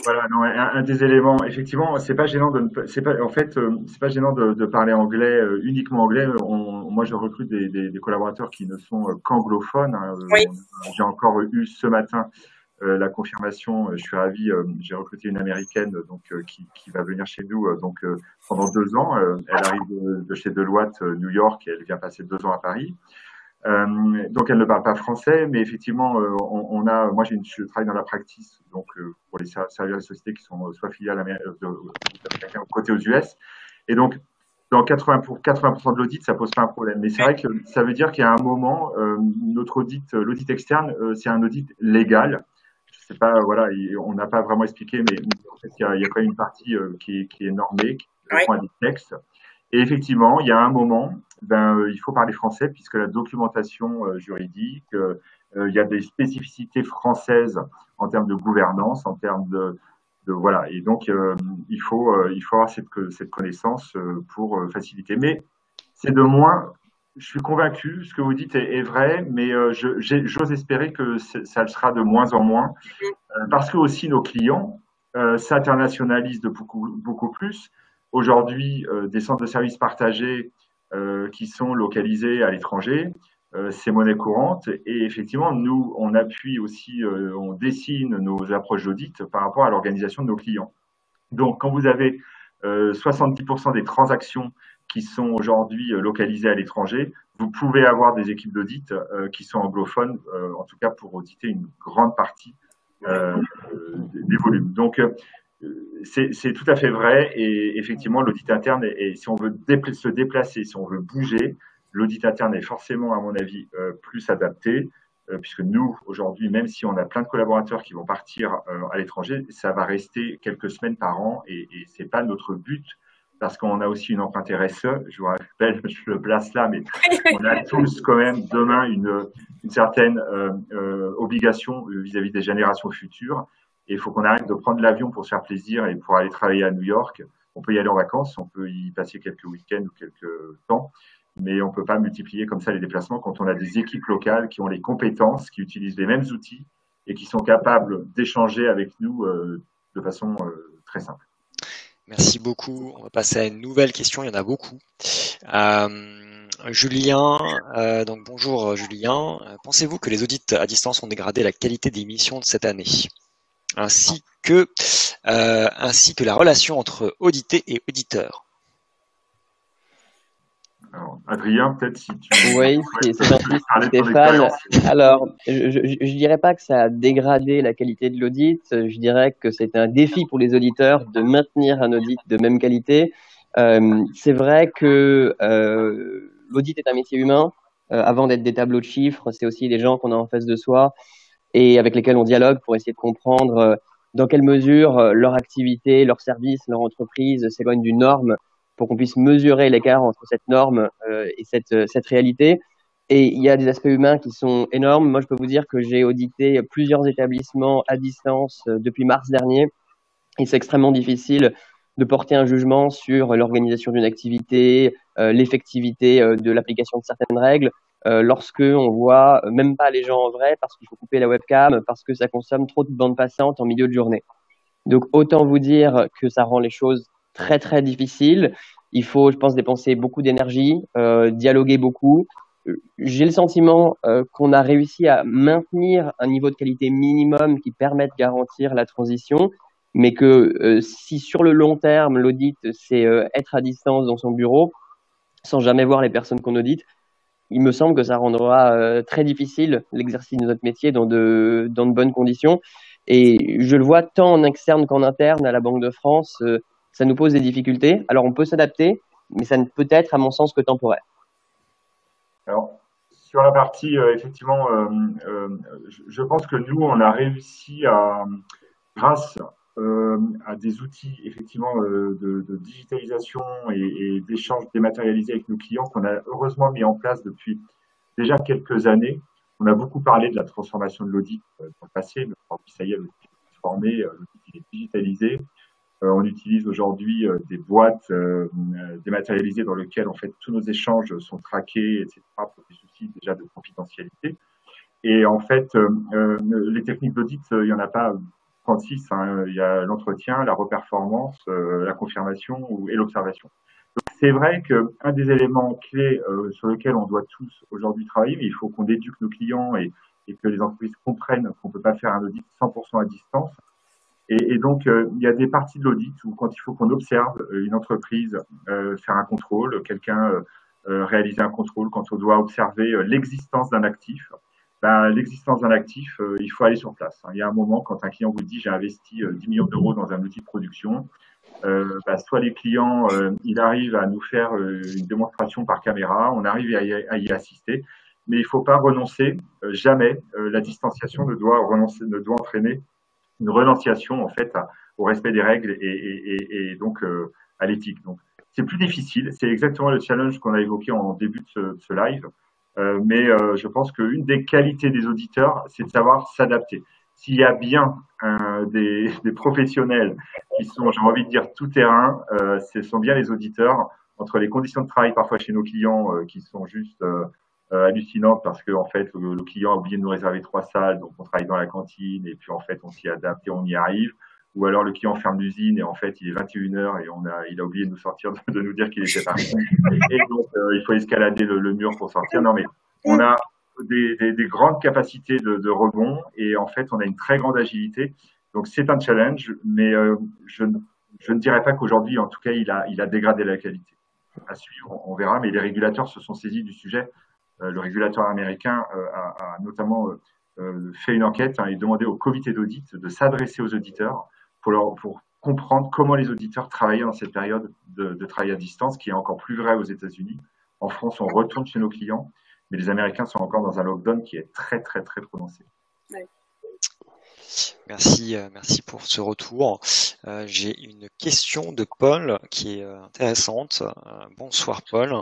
S3: Voilà, non, un des éléments, effectivement, c'est pas gênant c'est pas, en fait, c'est pas gênant de parler anglais, uniquement anglais. Moi, je recrute des collaborateurs qui ne sont qu'anglophones. Hein.
S2: Oui.
S3: J'ai encore eu ce matin la confirmation. Je suis ravi. J'ai recruté une américaine, donc qui va venir chez nous, pendant 2 ans. Elle arrive de chez Deloitte, New York, et elle vient passer 2 ans à Paris. Donc elle ne parle pas français, mais effectivement, moi je travaille dans la practice, donc pour les servir les sociétés qui sont soit filiales américaines côté aux US, et donc dans 80% de l'audit, ça pose pas un problème. Mais c'est vrai que ça veut dire qu'il y a un moment, notre l'audit externe, c'est un audit légal. Je sais pas, voilà, on n'a pas vraiment expliqué, mais en fait, il y a quand même une partie qui est normée, qui répond à des textes. Et effectivement, il y a un moment, il faut parler français puisque la documentation juridique, il y a des spécificités françaises en termes de gouvernance, en termes de voilà. Et donc, il faut avoir cette connaissance pour faciliter. Mais c'est de moins. Je suis convaincu, ce que vous dites est vrai, mais j'ose espérer que ça le sera de moins en moins, parce que aussi nos clients s'internationalisent de beaucoup plus. Aujourd'hui, des centres de services partagés qui sont localisés à l'étranger, c'est monnaie courante. Et effectivement, nous, on appuie aussi, on dessine nos approches d'audit par rapport à l'organisation de nos clients. Donc, quand vous avez 70% des transactions qui sont aujourd'hui localisées à l'étranger, vous pouvez avoir des équipes d'audit qui sont anglophones, en tout cas pour auditer une grande partie des volumes. Donc, c'est tout à fait vrai, et effectivement l'audit interne si on veut se déplacer, si on veut bouger, l'audit interne est forcément, à mon avis, plus adapté, puisque nous aujourd'hui, même si on a plein de collaborateurs qui vont partir à l'étranger, ça va rester quelques semaines par an, et c'est pas notre but, parce qu'on a aussi une empreinte RSE. Je vous rappelle, je le place là, mais on a tous quand même demain une certaine obligation vis-à-vis des générations futures. Et il faut qu'on arrête de prendre l'avion pour se faire plaisir et pour aller travailler à New York. On peut y aller en vacances, on peut y passer quelques week-ends ou quelques temps, mais on ne peut pas multiplier comme ça les déplacements quand on a des équipes locales qui ont les compétences, qui utilisent les mêmes outils et qui sont capables d'échanger avec nous de façon très simple.
S1: Merci beaucoup. On va passer à une nouvelle question. Il y en a beaucoup. Julien, donc bonjour Julien. Pensez-vous que les audits à distance ont dégradé la qualité des missions de cette année, ainsi que la relation entre audité et auditeur?
S3: Alors, Adrien, peut-être si tu...
S4: Oui, c'est gentil, Stéphane. Alors, je dirais pas que ça a dégradé la qualité de l'audit. Je dirais que c'est un défi pour les auditeurs de maintenir un audit de même qualité. C'est vrai que l'audit est un métier humain. Avant d'être des tableaux de chiffres, c'est aussi des gens qu'on a en face de soi et avec lesquels on dialogue pour essayer de comprendre dans quelle mesure leur activité, leur service, leur entreprise s'éloigne d'une norme, pour qu'on puisse mesurer l'écart entre cette norme et cette réalité. Et il y a des aspects humains qui sont énormes. Moi, je peux vous dire que j'ai audité plusieurs établissements à distance depuis mars dernier, et c'est extrêmement difficile de porter un jugement sur l'organisation d'une activité, l'effectivité de l'application de certaines règles, lorsque on voit même pas les gens en vrai parce qu'il faut couper la webcam, parce que ça consomme trop de bande passante en milieu de journée. Donc, autant vous dire que ça rend les choses très, très difficiles. Il faut, je pense, dépenser beaucoup d'énergie, dialoguer beaucoup. J'ai le sentiment qu'on a réussi à maintenir un niveau de qualité minimum qui permet de garantir la transition. mais que si sur le long terme, l'audit, c'est être à distance dans son bureau, sans jamais voir les personnes qu'on audite, il me semble que ça rendra très difficile l'exercice de notre métier dans de bonnes conditions. Et je le vois tant en externe qu'en interne à la Banque de France, ça nous pose des difficultés. Alors on peut s'adapter, mais ça ne peut être, à mon sens, que temporaire.
S3: Alors, sur la partie, effectivement, je pense que nous, on a réussi grâce à des outils, effectivement, de digitalisation et d'échanges dématérialisés avec nos clients qu'on a heureusement mis en place depuis déjà quelques années. On a beaucoup parlé de la transformation de l'audit dans le passé, mais aujourd'hui, ça y est, l'audit est transformé, l'audit est digitalisé. On utilise aujourd'hui des boîtes dématérialisées dans lesquelles en fait tous nos échanges sont traqués, etc. pour des soucis déjà de confidentialité. Et en fait, les techniques d'audit, il n'y en a pas 36. Hein. Il y a l'entretien, la reperformance, la confirmation et l'observation. Donc c'est vrai qu'un des éléments clés sur lesquels on doit tous aujourd'hui travailler, mais il faut qu'on éduque nos clients et que les entreprises comprennent qu'on ne peut pas faire un audit 100% à distance. Et donc, il y a des parties de l'audit où quand il faut qu'on observe une entreprise faire un contrôle, quelqu'un réaliser un contrôle, quand on doit observer l'existence d'un actif, ben, l'existence d'un actif, il faut aller sur place. Il y a un moment, quand un client vous dit j'ai investi 10 millions d'euros dans un outil de production, ben, soit les clients, il arrive à nous faire une démonstration par caméra, on arrive à y assister, mais il ne faut pas renoncer, jamais. La distanciation ne doit entraîner une renonciation en fait au respect des règles et donc à l'éthique. Donc c'est plus difficile, c'est exactement le challenge qu'on a évoqué en début de ce live, mais je pense qu'une des qualités des auditeurs, c'est de savoir s'adapter. S'il y a bien des professionnels qui sont, j'ai envie de dire, tout terrain, ce sont bien les auditeurs, entre les conditions de travail parfois chez nos clients qui sont juste hallucinante parce que en fait le client a oublié de nous réserver 3 salles, donc on travaille dans la cantine et puis en fait on s'y adapte et on y arrive. Ou alors le client ferme l'usine et en fait il est 21h et il a oublié de nous sortir, de nous dire qu'il était parti. Et donc il faut escalader le mur pour sortir. Non mais on a des grandes capacités de rebond et en fait on a une très grande agilité. Donc c'est un challenge, mais je ne dirais pas qu'aujourd'hui en tout cas il a dégradé la qualité. À suivre, on verra, mais les régulateurs se sont saisis du sujet. Le régulateur américain a notamment fait une enquête et demandé au comité d'audit de s'adresser aux auditeurs pour comprendre comment les auditeurs travaillaient dans cette période de travail à distance, qui est encore plus vrai aux États-Unis. En France, on retourne chez nos clients, mais les Américains sont encore dans un lockdown qui est très, très, très prononcé.
S2: Ouais.
S1: Merci pour ce retour. J'ai une question de Paul qui est intéressante. Bonsoir Paul.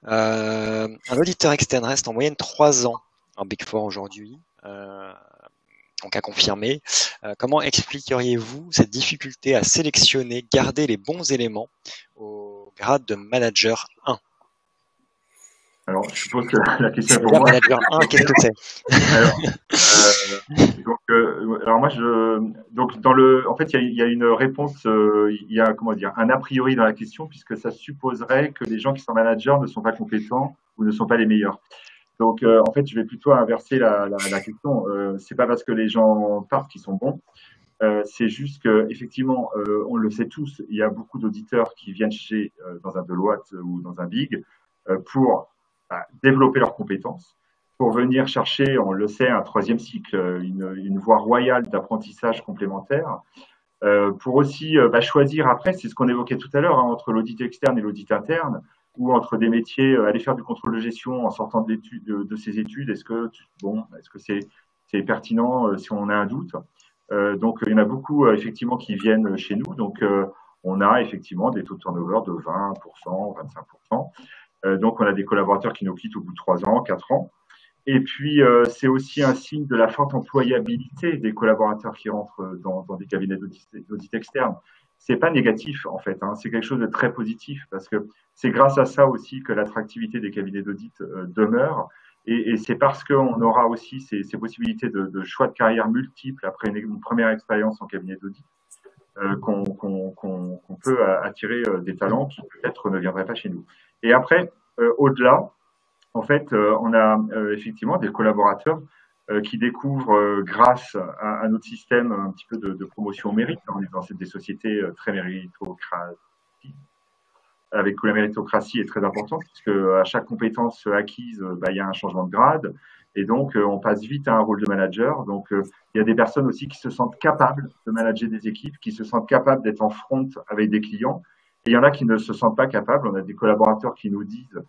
S1: Un auditeur externe reste en moyenne 3 ans en Big Four aujourd'hui, donc à confirmer. Comment expliqueriez-vous cette difficulté à sélectionner, garder les bons éléments au grade de manager 1?
S3: Alors, je suppose que la question est pour moi.
S1: Manager 1, qu'est-ce que c'est?
S3: Alors moi, en fait, il y a une réponse, il y a comment dire, un a priori dans la question, puisque ça supposerait que les gens qui sont managers ne sont pas compétents ou ne sont pas les meilleurs. Donc, en fait, je vais plutôt inverser la question. C'est pas parce que les gens partent qu'ils sont bons. C'est juste que, effectivement, on le sait tous, il y a beaucoup d'auditeurs qui viennent dans un Deloitte ou dans un Big pour développer leurs compétences, pour venir chercher, on le sait, un 3e cycle, une voie royale d'apprentissage complémentaire, pour aussi choisir après, c'est ce qu'on évoquait tout à l'heure, entre l'audit externe et l'audit interne, ou entre des métiers, aller faire du contrôle de gestion en sortant de ses études, est-ce que c'est pertinent si on a un doute. Donc il y en a beaucoup effectivement qui viennent chez nous, donc on a effectivement des taux de turnover de 20%, 25%. Donc, on a des collaborateurs qui nous quittent au bout de 3 ans, 4 ans. Et puis, c'est aussi un signe de la forte employabilité des collaborateurs qui rentrent dans des cabinets d'audit externe. C'est pas négatif, en fait. C'est quelque chose de très positif parce que c'est grâce à ça aussi que l'attractivité des cabinets d'audit demeure. Et c'est parce qu'on aura aussi ces possibilités de choix de carrière multiples après une première expérience en cabinet d'audit qu'on peut attirer des talents qui peut-être ne viendraient pas chez nous. Et après, au-delà, en fait, on a effectivement des collaborateurs qui découvrent grâce à notre système un petit peu de promotion au mérite. On est dans des sociétés très méritocratiques, avec où la méritocratie est très importante, puisque à chaque compétence acquise, il y a un changement de grade, et donc on passe vite à un rôle de manager. Donc il y a des personnes aussi qui se sentent capables de manager des équipes, qui se sentent capables d'être en front avec des clients, et il y en a qui ne se sentent pas capables. On a des collaborateurs qui nous disent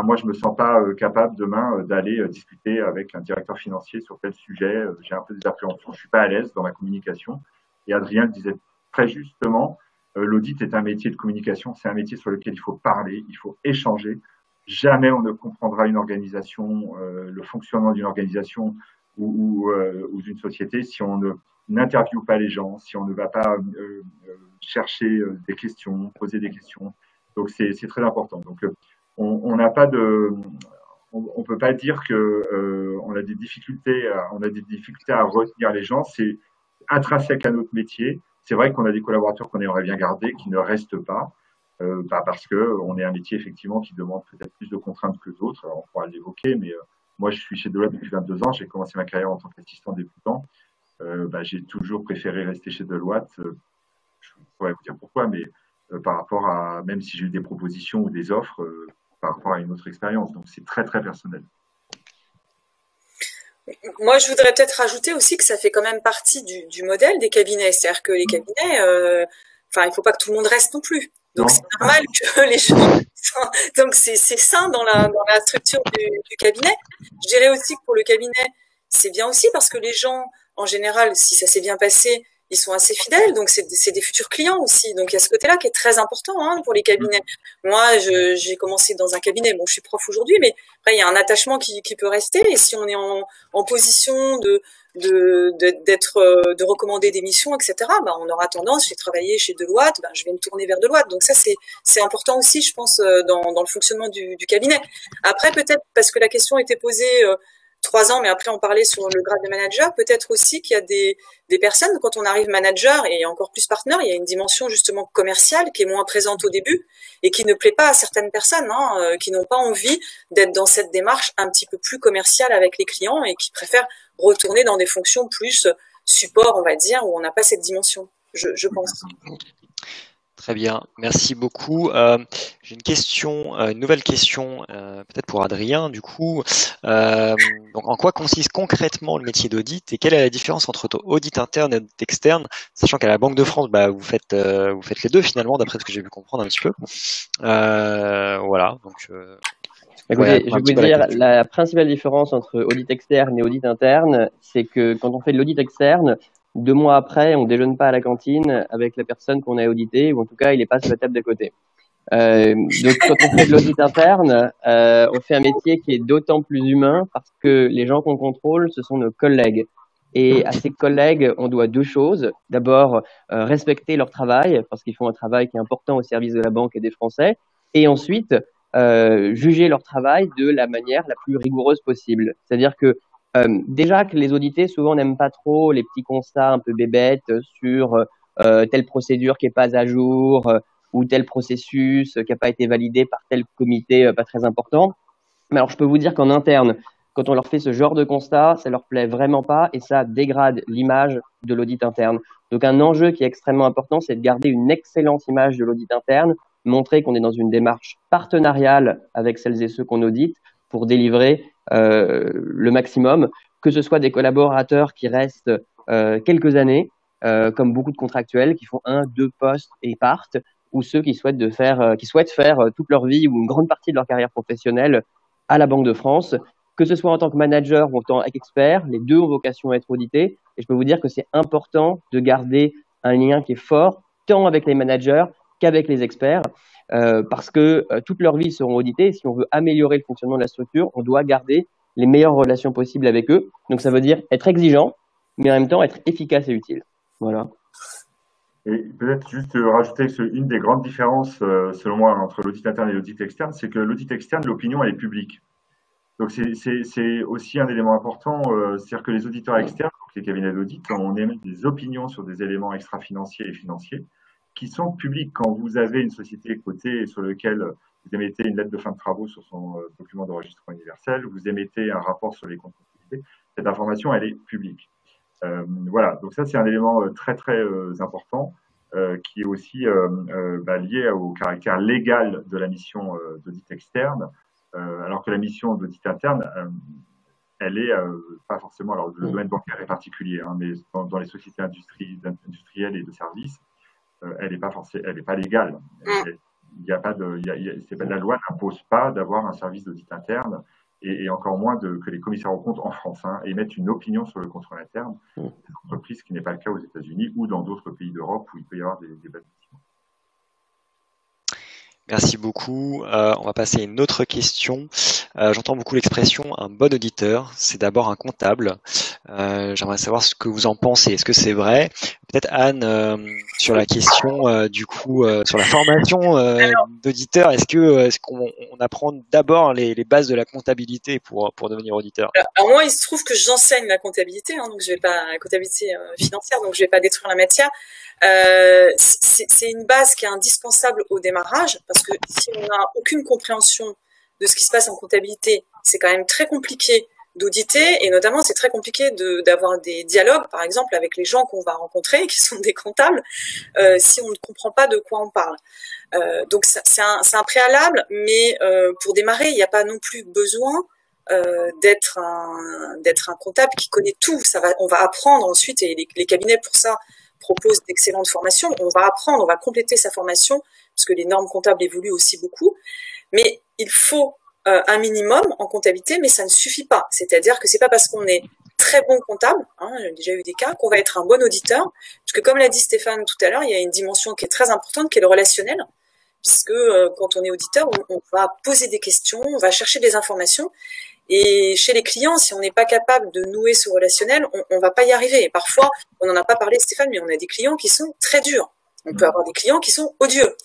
S3: moi, je me sens pas capable demain d'aller discuter avec un directeur financier sur tel sujet. J'ai un peu des appréhensions, je suis pas à l'aise dans ma communication. Et Adrien le disait très justement, l'audit est un métier de communication, c'est un métier sur lequel il faut parler, il faut échanger. Jamais on ne comprendra une organisation, le fonctionnement d'une organisation ou d'une société si on n'interviewe pas les gens, si on ne va pas chercher des questions, poser des questions. Donc c'est très important. Donc on n'a pas de, on peut pas dire que on a des difficultés, à retenir les gens. C'est intrinsèque à notre métier. C'est vrai qu'on a des collaborateurs qu'on aimerait bien garder, qui ne restent pas, parce que on est un métier effectivement qui demande peut-être plus de contraintes que d'autres. Alors, on pourra l'évoquer, mais moi je suis chez Deloitte depuis 22 ans. J'ai commencé ma carrière en tant qu'assistant débutant. J'ai toujours préféré rester chez Deloitte. Je pourrais vous dire pourquoi, mais par rapport à, même si j'ai eu des propositions ou des offres, par rapport à une autre expérience. Donc, c'est très, très personnel.
S2: Moi, je voudrais peut-être rajouter aussi que ça fait quand même partie du modèle des cabinets. C'est-à-dire que les cabinets, il faut pas que tout le monde reste non plus. Donc, c'est normal que les gens... Donc, c'est sain dans la structure du cabinet. Je dirais aussi que pour le cabinet, c'est bien aussi parce que les gens, en général, si ça s'est bien passé, ils sont assez fidèles, donc c'est des futurs clients aussi. Donc il y a ce côté-là qui est très important pour les cabinets. Moi, j'ai commencé dans un cabinet. Bon, je suis prof aujourd'hui, mais après il y a un attachement qui peut rester. Et si on est en position de recommander des missions, etc. On aura tendance. J'ai travaillé chez Deloitte, je vais me tourner vers Deloitte. Donc ça c'est important aussi, je pense, dans le fonctionnement du cabinet. Après peut-être parce que la question était posée. 3 ans, mais après on parlait sur le grade de manager, peut-être aussi qu'il y a des personnes, quand on arrive manager et encore plus partenaire, il y a une dimension justement commerciale qui est moins présente au début et qui ne plaît pas à certaines personnes, qui n'ont pas envie d'être dans cette démarche un petit peu plus commerciale avec les clients et qui préfèrent retourner dans des fonctions plus support, on va dire, où on n'a pas cette dimension, je pense.
S1: Très bien, merci beaucoup. J'ai une question, une nouvelle question, peut-être pour Adrien. Du coup, donc en quoi consiste concrètement le métier d'audit et quelle est la différence entre audit interne et audit externe, sachant qu'à la Banque de France, vous faites les deux finalement, d'après ce que j'ai pu comprendre un petit peu. Voilà. Donc,
S4: écoutez, je vais vous dire la principale différence entre audit externe et audit interne, c'est que quand on fait de l'audit externe, 2 mois après, on déjeune pas à la cantine avec la personne qu'on a auditée, ou en tout cas, il est pas sur la table d'à côté. Donc, quand on fait de l'audit interne, on fait un métier qui est d'autant plus humain parce que les gens qu'on contrôle, ce sont nos collègues. Et à ces collègues, on doit 2 choses. D'abord, respecter leur travail parce qu'ils font un travail qui est important au service de la banque et des Français. Et ensuite, juger leur travail de la manière la plus rigoureuse possible. C'est-à-dire que déjà que les audités souvent n'aiment pas trop les petits constats un peu bébêtes sur telle procédure qui est pas à jour ou tel processus qui n'a pas été validé par tel comité pas très important. Mais alors je peux vous dire qu'en interne, quand on leur fait ce genre de constat, ça leur plaît vraiment pas et ça dégrade l'image de l'audit interne. Donc un enjeu qui est extrêmement important, c'est de garder une excellente image de l'audit interne, montrer qu'on est dans une démarche partenariale avec celles et ceux qu'on audite pour délivrer le maximum, que ce soit des collaborateurs qui restent quelques années, comme beaucoup de contractuels qui font 1, 2 postes et partent, ou ceux qui souhaitent faire toute leur vie ou une grande partie de leur carrière professionnelle à la Banque de France, que ce soit en tant que manager ou en tant qu'expert, les deux ont vocation à être audités. Et je peux vous dire que c'est important de garder un lien qui est fort, tant avec les managers qu'avec les experts, parce que toute leur vie seront auditées. Si on veut améliorer le fonctionnement de la structure, on doit garder les meilleures relations possibles avec eux. Donc ça veut dire être exigeant, mais en même temps être efficace et utile. Voilà.
S3: Et peut-être juste rajouter que une des grandes différences, selon moi, entre l'audit interne et l'audit externe, c'est que l'audit externe, l'opinion, elle est publique. Donc c'est aussi un élément important, c'est-à-dire que les auditeurs externes, donc les cabinets d'audit, on émet des opinions sur des éléments extra-financiers et financiers qui sont publics. Quand vous avez une société cotée sur laquelle vous émettez une lettre de fin de travaux sur son document d'enregistrement universel, vous émettez un rapport sur les comptes consolidés, cette information, elle est publique. Voilà, donc ça, c'est un élément très, très important qui est aussi lié au caractère légal de la mission d'audit externe, alors que la mission d'audit interne, elle est pas forcément, alors le domaine bancaire est particulier, hein, mais dans les sociétés industrielles et de services, elle n'est pas forcément, elle n'est pas légale. Il y a pas de, la loi n'impose pas d'avoir un service d'audit interne et encore moins que les commissaires aux comptes en France émettent une opinion sur le contrôle interne des entreprises, ce qui n'est pas le cas aux États-Unis ou dans d'autres pays d'Europe où il peut y avoir des débats.
S1: Merci beaucoup. On va passer à une autre question. J'entends beaucoup l'expression un bon auditeur, c'est d'abord un comptable. J'aimerais savoir ce que vous en pensez. Est-ce que c'est vrai? Peut-être Anne, sur la question sur la formation d'auditeur, est-ce qu'on apprend d'abord les bases de la comptabilité pour devenir auditeur?
S2: Alors moi, il se trouve que j'enseigne la comptabilité, donc je vais pas la comptabilité financière, donc je vais pas détruire la matière. C'est une base qui est indispensable au démarrage parce que si on n'a aucune compréhension de ce qui se passe en comptabilité, c'est quand même très compliqué d'auditer et notamment c'est très compliqué d'avoir des dialogues, par exemple, avec les gens qu'on va rencontrer, qui sont des comptables, si on ne comprend pas de quoi on parle. Donc c'est un préalable, mais pour démarrer, il n'y a pas non plus besoin d'être un comptable qui connaît tout. On va apprendre ensuite, et les cabinets pour ça proposent d'excellentes formations. On va apprendre, on va compléter sa formation, parce que les normes comptables évoluent aussi beaucoup. Mais il faut un minimum en comptabilité, mais ça ne suffit pas. C'est-à-dire que c'est pas parce qu'on est très bon comptable, j'ai déjà eu des cas, qu'on va être un bon auditeur, parce que comme l'a dit Stéphane tout à l'heure, il y a une dimension qui est très importante, qui est le relationnel, puisque quand on est auditeur, on va poser des questions, on va chercher des informations, et chez les clients, si on n'est pas capable de nouer ce relationnel, on va pas y arriver. Et parfois, on n'en a pas parlé, Stéphane, mais on a des clients qui sont très durs. On peut avoir des clients qui sont odieux.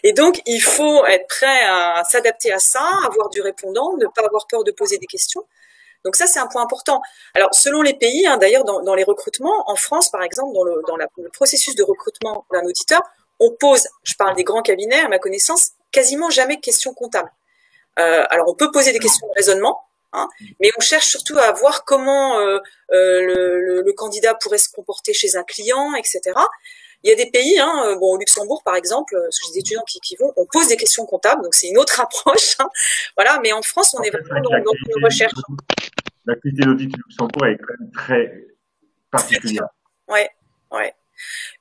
S2: Et donc, il faut être prêt à s'adapter à ça, avoir du répondant, ne pas avoir peur de poser des questions. Donc ça, c'est un point important. Alors, selon les pays, d'ailleurs, dans les recrutements, en France, par exemple, dans le processus de recrutement d'un auditeur, on pose, je parle des grands cabinets, à ma connaissance, quasiment jamais de questions comptables. Alors, on peut poser des questions de raisonnement, mais on cherche surtout à voir comment le candidat pourrait se comporter chez un client, etc. Il y a des pays, au Luxembourg par exemple, parce que j'ai des étudiants qui vont, on pose des questions comptables, donc c'est une autre approche. Voilà, mais en France, on est vraiment dans une recherche.
S3: L'activité d'audit du Luxembourg est quand même très particulière.
S2: Ouais.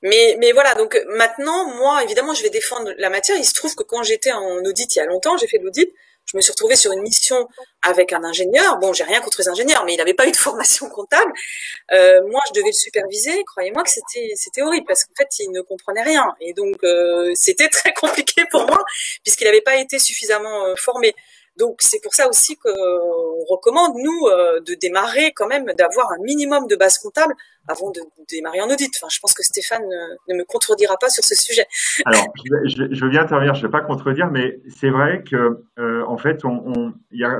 S2: Mais voilà, donc maintenant, moi, évidemment, je vais défendre la matière. Il se trouve que quand j'étais en audit il y a longtemps, j'ai fait de l'audit. Je me suis retrouvée sur une mission avec un ingénieur. Bon, j'ai rien contre les ingénieurs, mais il n'avait pas eu de formation comptable. Moi, je devais le superviser. Croyez-moi que c'était horrible parce qu'en fait, il ne comprenait rien. Et donc, c'était très compliqué pour moi puisqu'il n'avait pas été suffisamment formé. Donc, c'est pour ça aussi qu'on recommande, nous, de démarrer quand même, d'avoir un minimum de base comptable avant de démarrer en audit. Enfin, je pense que Stéphane ne me contredira pas sur ce sujet.
S3: Alors, je veux bien intervenir, je ne vais pas contredire, mais c'est vrai que, en fait, il y a,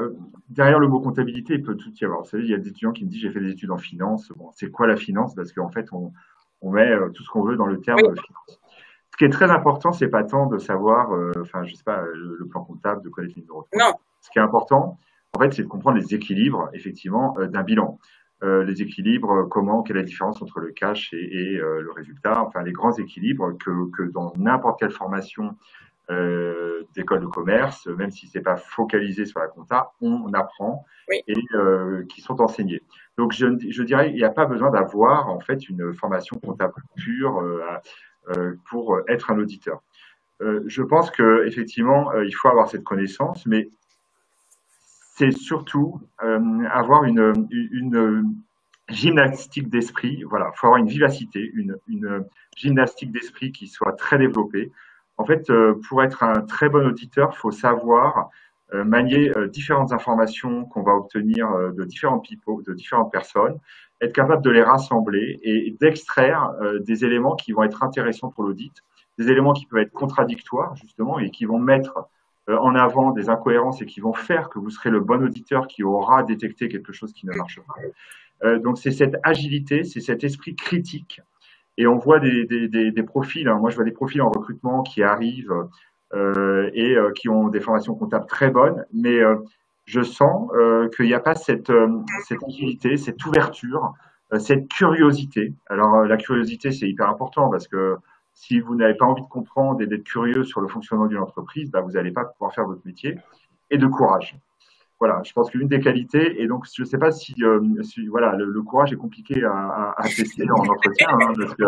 S3: derrière le mot comptabilité, il peut tout y avoir. Vous savez, il y a des étudiants qui me disent, j'ai fait des études en finance. Bon, c'est quoi la finance? Parce qu'en fait, on met tout ce qu'on veut dans le terme finance. Ce qui est très important, c'est pas tant de savoir, je sais pas, le plan comptable, de connaître les numéros.
S2: Non.
S3: Ce qui est important, en fait, c'est de comprendre les équilibres, effectivement, d'un bilan. Les équilibres, quelle est la différence entre le cash et le résultat, enfin les grands équilibres que dans n'importe quelle formation d'école de commerce, même si c'est pas focalisé sur la compta, on apprend et qui sont enseignés. Donc je dirais, il n'y a pas besoin d'avoir en fait une formation comptable pure pour être un auditeur. Je pense que effectivement, il faut avoir cette connaissance, mais c'est surtout avoir une gymnastique d'esprit. Voilà, faut avoir une vivacité, une gymnastique d'esprit qui soit très développée. En fait, pour être un très bon auditeur, faut savoir manier différentes informations qu'on va obtenir de différentes personnes, être capable de les rassembler et d'extraire des éléments qui vont être intéressants pour l'audit, des éléments qui peuvent être contradictoires justement et qui vont mettre en avant des incohérences et qui vont faire que vous serez le bon auditeur qui aura détecté quelque chose qui ne marche pas. Donc c'est cette agilité, c'est cet esprit critique. Et on voit des profils, moi je vois des profils en recrutement qui arrivent et qui ont des formations comptables très bonnes, mais je sens qu'il n'y a pas cette agilité, cette ouverture, cette curiosité. Alors la curiosité, c'est hyper important parce que si vous n'avez pas envie de comprendre et d'être curieux sur le fonctionnement d'une entreprise, bah, vous n'allez pas pouvoir faire votre métier. Et de courage. Voilà, je pense qu'une des qualités, et donc je ne sais pas si, voilà, le courage est compliqué à tester en entretien, hein, parce que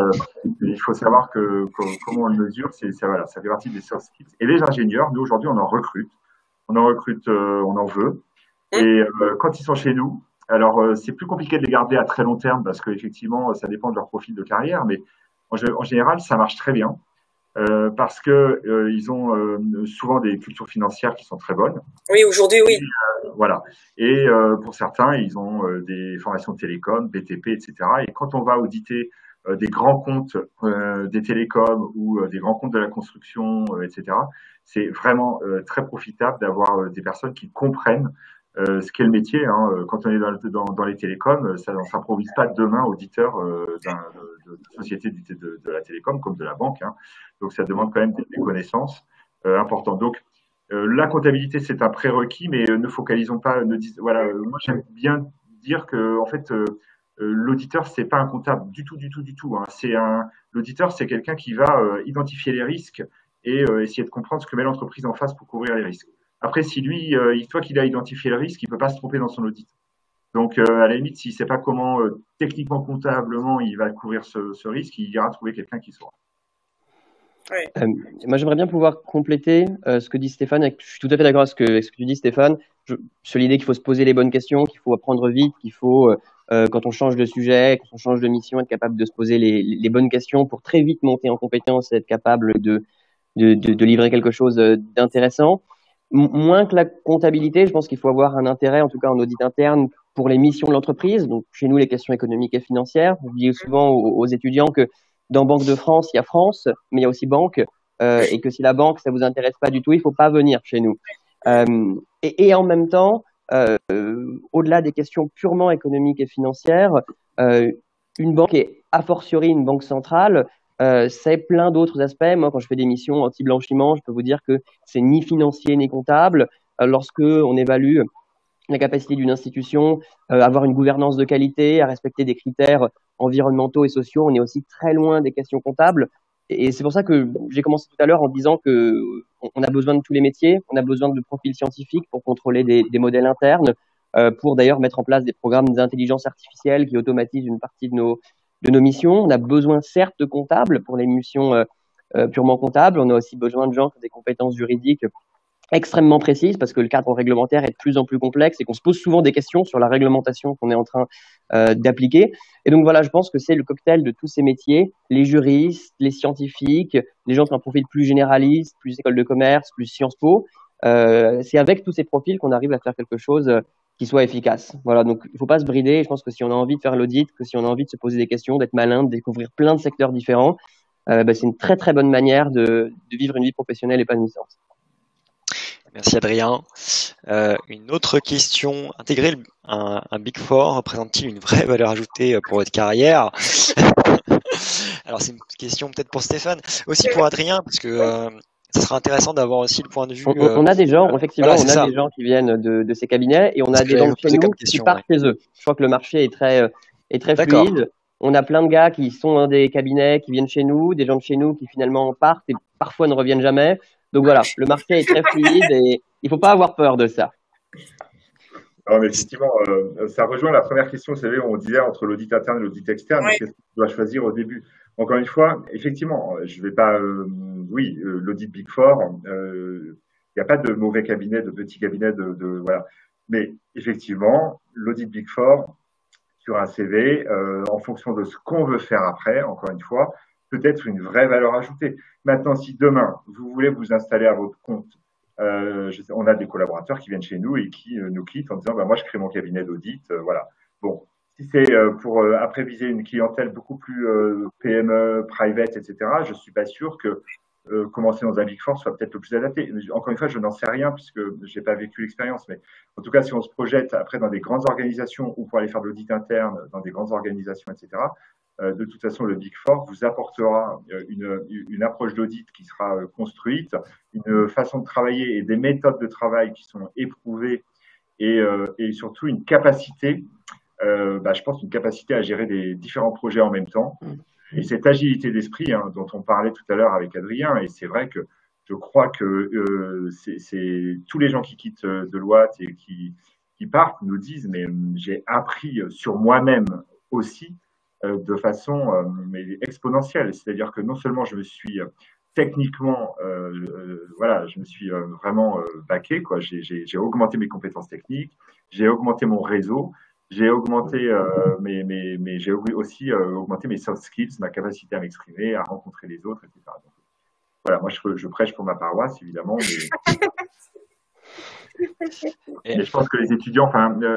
S3: il faut savoir comment on le mesure, voilà, ça fait partie des soft skills. Et les ingénieurs, nous aujourd'hui, on en recrute, on en veut, et quand ils sont chez nous, alors c'est plus compliqué de les garder à très long terme parce qu'effectivement, ça dépend de leur profil de carrière, mais en général, ça marche très bien. Parce que ils ont souvent des cultures financières qui sont très bonnes.
S2: Oui, aujourd'hui, oui.
S3: Voilà. Et pour certains, ils ont des formations de télécom, BTP, etc. Et quand on va auditer des grands comptes des télécoms ou des grands comptes de la construction, etc., c'est vraiment très profitable d'avoir des personnes qui comprennent ce qu'est le métier. Hein. Quand on est dans les télécoms, ça ne s'improvise pas demain auditeur de société de la télécom comme de la banque. Hein. Donc ça demande quand même des connaissances importantes. Donc la comptabilité, c'est un prérequis, mais ne focalisons pas. Voilà, moi j'aime bien dire que en fait, l'auditeur, c'est pas un comptable du tout, du tout, du tout. Hein. L'auditeur, c'est quelqu'un qui va identifier les risques et essayer de comprendre ce que met l'entreprise en face pour couvrir les risques. Après, si lui, une fois qu'il a identifié le risque, il peut pas se tromper dans son audit. Donc, à la limite, s'il sait pas comment techniquement, comptablement, il va couvrir ce risque, il ira trouver quelqu'un qui saura.
S4: Moi, j'aimerais bien pouvoir compléter ce que dit Stéphane. Je suis tout à fait d'accord avec ce que tu dis, Stéphane, sur l'idée qu'il faut se poser les bonnes questions, qu'il faut apprendre vite, qu'il faut, quand on change de sujet, quand on change de mission, être capable de se poser les bonnes questions pour très vite monter en compétence et être capable de livrer quelque chose d'intéressant. Moins que la comptabilité, je pense qu'il faut avoir un intérêt, en tout cas en audit interne, pour les missions de l'entreprise. Donc, chez nous, les questions économiques et financières. Je dis souvent aux étudiants que dans Banque de France, il y a France, mais il y a aussi banque, et que si la banque, ça vous intéresse pas du tout, il faut pas venir chez nous. Et en même temps, au-delà des questions purement économiques et financières, une banque et a fortiori une banque centrale, c'est plein d'autres aspects. Moi, quand je fais des missions anti-blanchiment, je peux vous dire que c'est ni financier ni comptable. Lorsque on évalue la capacité d'une institution, avoir une gouvernance de qualité, à respecter des critères environnementaux et sociaux, on est aussi très loin des questions comptables. Et c'est pour ça que j'ai commencé tout à l'heure en disant que on a besoin de tous les métiers, on a besoin de profils scientifiques pour contrôler des modèles internes, pour d'ailleurs mettre en place des programmes d'intelligence artificielle qui automatisent une partie de nos missions. On a besoin certes de comptables pour les missions purement comptables. On a aussi besoin de gens qui ont des compétences juridiques extrêmement précises parce que le cadre réglementaire est de plus en plus complexe et qu'on se pose souvent des questions sur la réglementation qu'on est en train d'appliquer. Et donc voilà, je pense que c'est le cocktail de tous ces métiers, les juristes, les scientifiques, les gens qui ont un profil plus généraliste, plus école de commerce, plus Sciences Po. C'est avec tous ces profils qu'on arrive à faire quelque chose qui soit efficace. Voilà, donc il faut pas se brider. Je pense que si on a envie de faire l'audit, que si on a envie de se poser des questions, d'être malin, de découvrir plein de secteurs différents, c'est une très très bonne manière de vivre une vie professionnelle épanouissante.
S1: Merci Adrien. Une autre question, intégrer un Big Four représente-t-il une vraie valeur ajoutée pour votre carrière? Alors c'est une question peut-être pour Stéphane, aussi pour Adrien, parce que ça sera intéressant d'avoir aussi le point de vue.
S4: On a des gens, effectivement, voilà, on a des gens qui viennent de ces cabinets et on a des gens chez nous qui partent chez eux. Je crois que le marché est très fluide. On a plein de gars qui sont dans des cabinets, qui viennent chez nous, des gens de chez nous qui finalement partent et parfois ne reviennent jamais. Donc voilà, le marché est très fluide et il faut pas avoir peur de ça.
S3: Non, mais effectivement, ça rejoint la première question. Vous savez, on disait entre l'audit interne et l'audit externe, ouais. Qu'est-ce que tu dois choisir au début? Encore une fois, effectivement, je vais pas. Oui, l'audit Big Four, il n'y a pas de mauvais cabinet, de petits cabinets, voilà. Mais effectivement, l'audit Big Four sur un CV, en fonction de ce qu'on veut faire après, encore une fois, peut-être une vraie valeur ajoutée. Maintenant, si demain vous voulez vous installer à votre compte, on a des collaborateurs qui viennent chez nous et qui nous quittent en disant bah, moi je crée mon cabinet d'audit, voilà. Bon, si c'est pour après viser une clientèle beaucoup plus PME, private, etc., je suis pas sûr que commencer dans un Big Four soit peut-être le plus adapté. Encore une fois, je n'en sais rien puisque j'ai pas vécu l'expérience, mais en tout cas, si on se projette après dans des grandes organisations ou pour aller faire de l'audit interne dans des grandes organisations, etc., de toute façon, le Big Four vous apportera une approche d'audit qui sera construite, une façon de travailler et des méthodes de travail qui sont éprouvées et surtout une capacité, je pense une capacité à gérer des différents projets en même temps. Et cette agilité d'esprit dont on parlait tout à l'heure avec Adrien, et c'est vrai que je crois que c'est tous les gens qui quittent Deloitte et qui partent nous disent, mais j'ai appris sur moi-même aussi de façon mais exponentielle. C'est-à-dire que non seulement je me suis techniquement, je me suis vraiment baqué, quoi. J'ai augmenté mes compétences techniques, j'ai augmenté mon réseau, j'ai augmenté j'ai aussi augmenté mes soft skills, ma capacité à m'exprimer, à rencontrer les autres, etc. Donc, voilà, moi je prêche pour ma paroisse évidemment, mais je pense que les étudiants,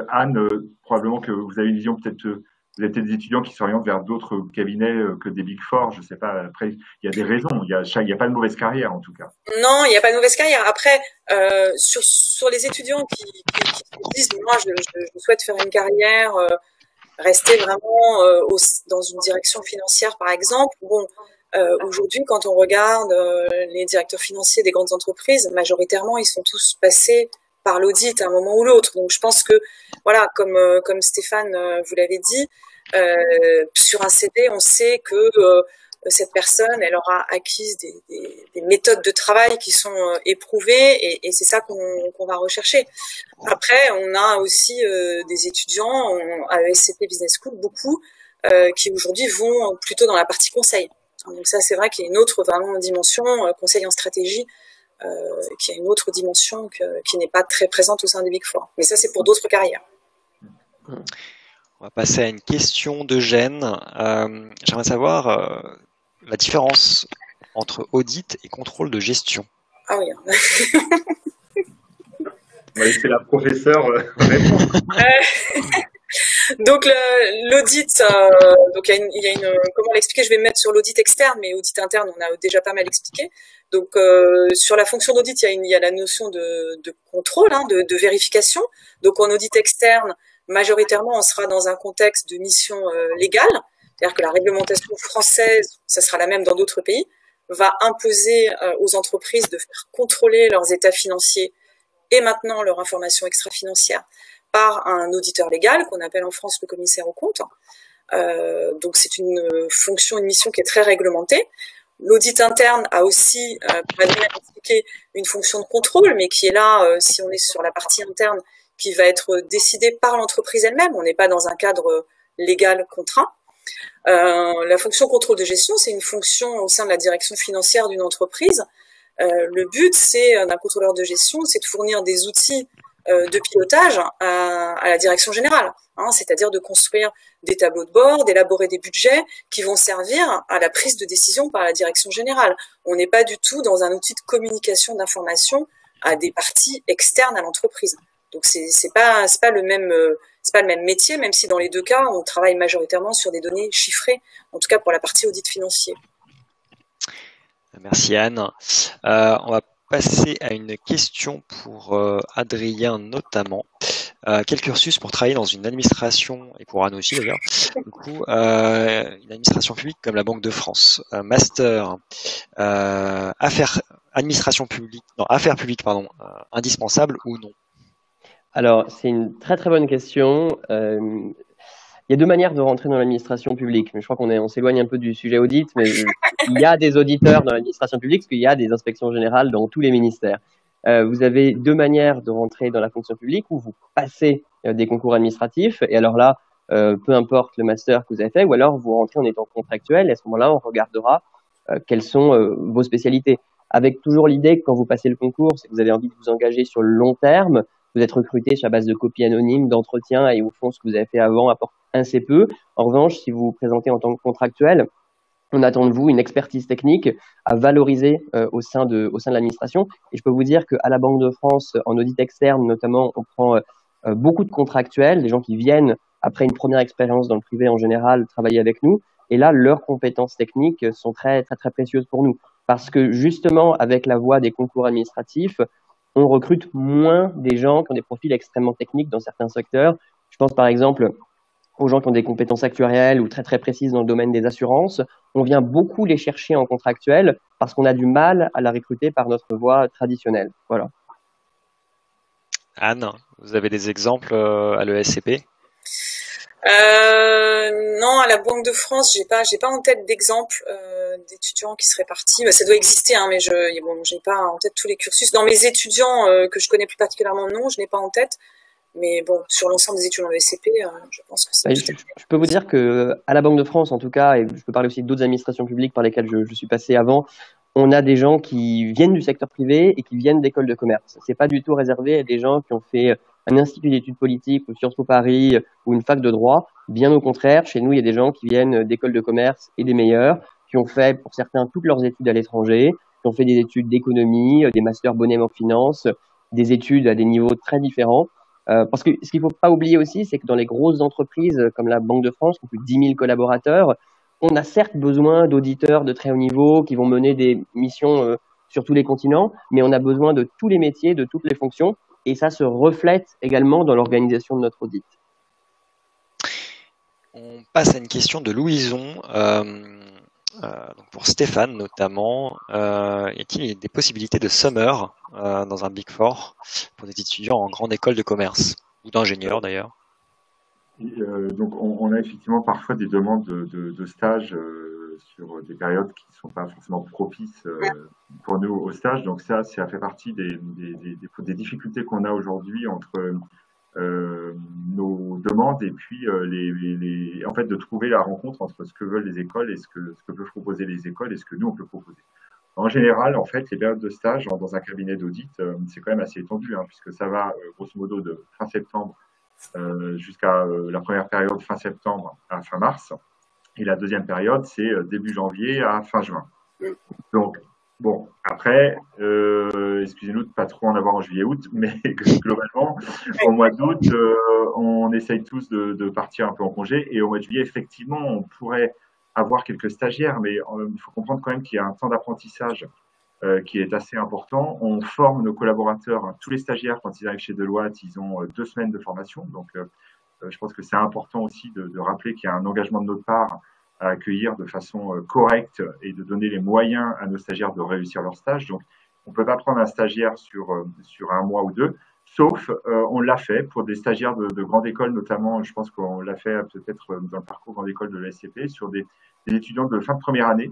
S3: Anne, probablement que vous avez une vision peut-être. Vous avez peut-être des étudiants qui s'orientent vers d'autres cabinets que des Big Four, je sais pas. Après, il y a des raisons. Il y a pas de mauvaise carrière en tout cas.
S2: Non, il n'y a pas de mauvaise carrière. Après, sur les étudiants qui disent, moi, je souhaite faire une carrière, rester vraiment dans une direction financière, par exemple. Bon, aujourd'hui, quand on regarde les directeurs financiers des grandes entreprises, majoritairement, ils sont tous passés par l'audit à un moment ou l'autre. Donc, je pense que, voilà, comme Stéphane vous l'avez dit, sur un CV, on sait que cette personne, elle aura acquis des méthodes de travail qui sont éprouvées, et c'est ça qu'on va rechercher. Après, on a aussi des étudiants à ESCP Business School, beaucoup, qui aujourd'hui vont plutôt dans la partie conseil. Donc ça, c'est vrai qu'il y a une autre vraiment dimension, conseil en stratégie, qui a une autre dimension qui n'est pas très présente au sein des Big Four. Mais ça, c'est pour d'autres carrières.
S1: On va passer à une question d'Eugène. J'aimerais savoir la différence entre audit et contrôle de gestion.
S2: Ah oui.
S3: On va laisser la professeure répondre.
S2: Donc l'audit, donc il y a une comment l'expliquer, je vais me mettre sur l'audit externe, mais audit interne on a déjà pas mal expliqué. Donc sur la fonction d'audit, il y a la notion de contrôle, de vérification. Donc en audit externe, majoritairement on sera dans un contexte de mission légale, c'est-à-dire que la réglementation française, ça sera la même dans d'autres pays, va imposer aux entreprises de faire contrôler leurs états financiers et maintenant leur information extra-financière par un auditeur légal qu'on appelle en France le commissaire aux comptes. Donc c'est une fonction, une mission qui est très réglementée. L'audit interne a aussi, pour Adrien expliqué, une fonction de contrôle, mais qui est là, si on est sur la partie interne, qui va être décidée par l'entreprise elle-même. On n'est pas dans un cadre légal contraint. La fonction contrôle de gestion, c'est une fonction au sein de la direction financière d'une entreprise. Le but, d'un contrôleur de gestion, c'est de fournir des outils de pilotage à la direction générale, c'est-à-dire de construire des tableaux de bord, d'élaborer des budgets qui vont servir à la prise de décision par la direction générale. On n'est pas du tout dans un outil de communication d'information à des parties externes à l'entreprise. Donc c'est pas le même métier, même si dans les deux cas on travaille majoritairement sur des données chiffrées, en tout cas pour la partie audit financier.
S1: Merci Anne. On va passer à une question pour Adrien notamment. Quel cursus pour travailler dans une administration, et pour Anne aussi d'ailleurs, du coup, une administration publique comme la Banque de France, master, affaires publiques, indispensable ou non?
S4: Alors, c'est une très très bonne question. Il y a deux manières de rentrer dans l'administration publique, mais je crois qu'on s'éloigne un peu du sujet audit, mais il y a des auditeurs dans l'administration publique, parce qu'il y a des inspections générales dans tous les ministères. Vous avez deux manières de rentrer dans la fonction publique, où vous passez des concours administratifs, et alors là, peu importe le master que vous avez fait, ou alors vous rentrez en étant contractuel, et à ce moment-là, on regardera quelles sont vos spécialités. Avec toujours l'idée que quand vous passez le concours, c'est que vous avez envie de vous engager sur le long terme, vous êtes recruté sur la base de copies anonymes, d'entretiens, et au fond, ce que vous avez fait avant apporte assez peu. En revanche, si vous vous présentez en tant que contractuel, on attend de vous une expertise technique à valoriser au sein de l'administration. Et je peux vous dire qu'à la Banque de France, en audit externe notamment, on prend beaucoup de contractuels, des gens qui viennent après une première expérience dans le privé en général travailler avec nous. Et là, leurs compétences techniques sont très très très précieuses pour nous, parce que justement, avec la voie des concours administratifs, on recrute moins des gens qui ont des profils extrêmement techniques dans certains secteurs. Je pense par exemple aux gens qui ont des compétences actuarielles ou très très précises dans le domaine des assurances. On vient beaucoup les chercher en contractuel parce qu'on a du mal à la recruter par notre voie traditionnelle. Voilà.
S1: Anne, vous avez des exemples à l'ESCP?
S2: Non, à la Banque de France, j'ai pas en tête d'exemple d'étudiants qui seraient partis. Ça doit exister, hein, mais j'ai pas en tête tous les cursus. Dans mes étudiants que je connais plus particulièrement, non, je n'ai pas en tête. Mais bon, sur l'ensemble des étudiants de l'ESCP, je pense que c'est.
S4: Je peux vous dire que à la Banque de France, en tout cas, et je peux parler aussi d'autres administrations publiques par lesquelles je suis passé avant, on a des gens qui viennent du secteur privé et qui viennent d'écoles de commerce. C'est pas du tout réservé à des gens qui ont fait un institut d'études politiques ou Sciences Po Paris ou une fac de droit. Bien au contraire, chez nous, il y a des gens qui viennent d'écoles de commerce et des meilleurs, qui ont fait, pour certains, toutes leurs études à l'étranger, qui ont fait des études d'économie, des masters Bonnem en finance, des études à des niveaux très différents. Parce que ce qu'il faut pas oublier aussi, c'est que dans les grosses entreprises comme la Banque de France, qui ont plus de 10 000 collaborateurs, on a certes besoin d'auditeurs de très haut niveau qui vont mener des missions sur tous les continents, mais on a besoin de tous les métiers, de toutes les fonctions, et ça se reflète également dans l'organisation de notre audit.
S1: On passe à une question de Louison, donc pour Stéphane notamment. Y a-t-il des possibilités de summer dans un Big Four pour des étudiants en grande école de commerce ou d'ingénieurs d'ailleurs?
S3: Donc, on a effectivement parfois des demandes de stage sur des périodes qui ne sont pas forcément propices pour nous au stage. Donc ça fait partie des difficultés qu'on a aujourd'hui entre nos demandes et puis en fait de trouver la rencontre entre ce que veulent les écoles et ce que peuvent proposer les écoles et ce que nous on peut proposer. En général, en fait, les périodes de stage dans un cabinet d'audit, c'est quand même assez étendu, hein, puisque ça va grosso modo de fin septembre jusqu'à la première période fin septembre à fin mars. Et la deuxième période, c'est début janvier à fin juin. Donc, bon, après, excusez-nous de ne pas trop en avoir en juillet-août, mais globalement, au mois d'août, on essaye tous de partir un peu en congé. Et au mois de juillet, effectivement, on pourrait avoir quelques stagiaires, mais il faut comprendre quand même qu'il y a un temps d'apprentissage qui est assez important. On forme nos collaborateurs, hein, tous les stagiaires, quand ils arrivent chez Deloitte, ils ont 2 semaines de formation. Donc, je pense que c'est important aussi de rappeler qu'il y a un engagement de notre part à accueillir de façon correcte et de donner les moyens à nos stagiaires de réussir leur stage. Donc, on ne peut pas prendre un stagiaire sur un mois ou deux, sauf on l'a fait pour des stagiaires de grande école, notamment, je pense qu'on l'a fait peut-être dans le parcours grande école de l'ESCP, sur des étudiants de fin de première année.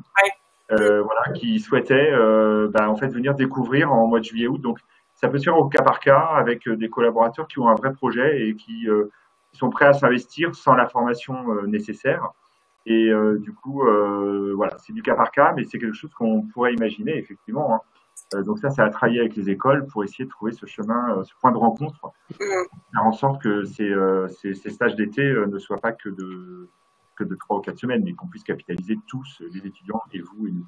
S3: Voilà, qui souhaitaient en fait venir découvrir en mois de juillet-août. Donc, ça peut se faire au cas par cas avec des collaborateurs qui ont un vrai projet et qui sont prêts à s'investir sans la formation nécessaire. Et du coup, voilà, c'est du cas par cas, mais c'est quelque chose qu'on pourrait imaginer effectivement. Hein. Donc ça à travailler avec les écoles pour essayer de trouver ce chemin, ce point de rencontre, faire en sorte que ces stages d'été ne soient pas que de 3 ou 4 semaines, mais qu'on puisse capitaliser tous, les étudiants et vous et nous.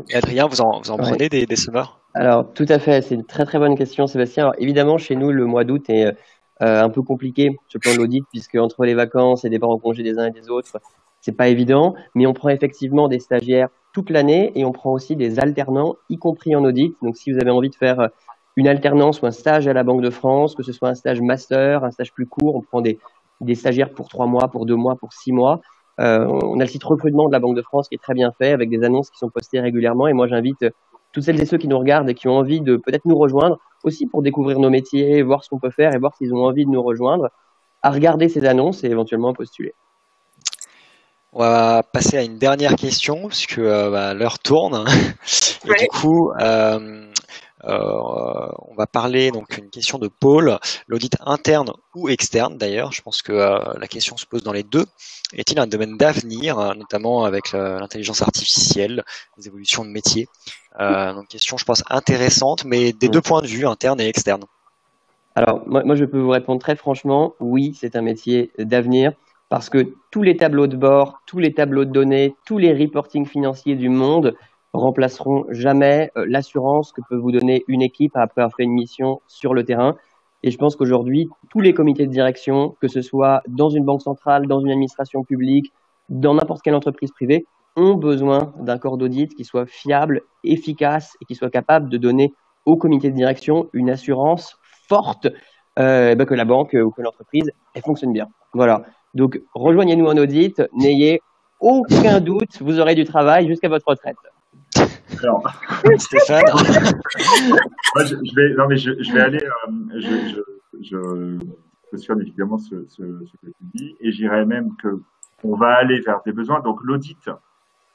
S1: Et Adrien, vous en prenez des summers?
S4: Alors, tout à fait, c'est une très très bonne question, Sébastien. Alors, évidemment, chez nous, le mois d'août est un peu compliqué sur le plan de l'audit, puisque entre les vacances et départs en congé des uns et des autres, c'est pas évident, mais on prend effectivement des stagiaires toute l'année et on prend aussi des alternants, y compris en audit. Donc, si vous avez envie de faire une alternance ou un stage à la Banque de France, que ce soit un stage master, un stage plus court, on prend des stagiaires pour 3 mois, pour 2 mois, pour 6 mois. On a le site recrutement de la Banque de France qui est très bien fait, avec des annonces qui sont postées régulièrement. Et moi, j'invite toutes celles et ceux qui nous regardent et qui ont envie de peut-être nous rejoindre, aussi pour découvrir nos métiers, voir ce qu'on peut faire et voir s'ils ont envie de nous rejoindre, à regarder ces annonces et éventuellement à postuler.
S1: On va passer à une dernière question, puisque l'heure tourne. Et du coup, on va parler donc une question de Paul, l'audit interne ou externe d'ailleurs. Je pense que la question se pose dans les deux. Est-il un domaine d'avenir, notamment avec l'intelligence artificielle, les évolutions de métiers? Donc question, je pense, intéressante, mais des deux points de vue, interne et externe.
S4: Alors, moi, je peux vous répondre très franchement, oui, c'est un métier d'avenir, parce que tous les tableaux de bord, tous les tableaux de données, tous les reportings financiers du monde remplaceront jamais l'assurance que peut vous donner une équipe après avoir fait une mission sur le terrain. Et je pense qu'aujourd'hui, tous les comités de direction, que ce soit dans une banque centrale, dans une administration publique, dans n'importe quelle entreprise privée, ont besoin d'un corps d'audit qui soit fiable, efficace et qui soit capable de donner au comité de direction une assurance forte que la banque ou que l'entreprise elle fonctionne bien. Voilà. Donc, rejoignez-nous en audit, n'ayez aucun doute, vous aurez du travail jusqu'à votre retraite.
S3: Alors,
S1: Stéphane.
S3: Moi, je vais aller. je cautionne évidemment ce que tu dis, et j'irais même que on va aller vers des besoins. Donc l'audit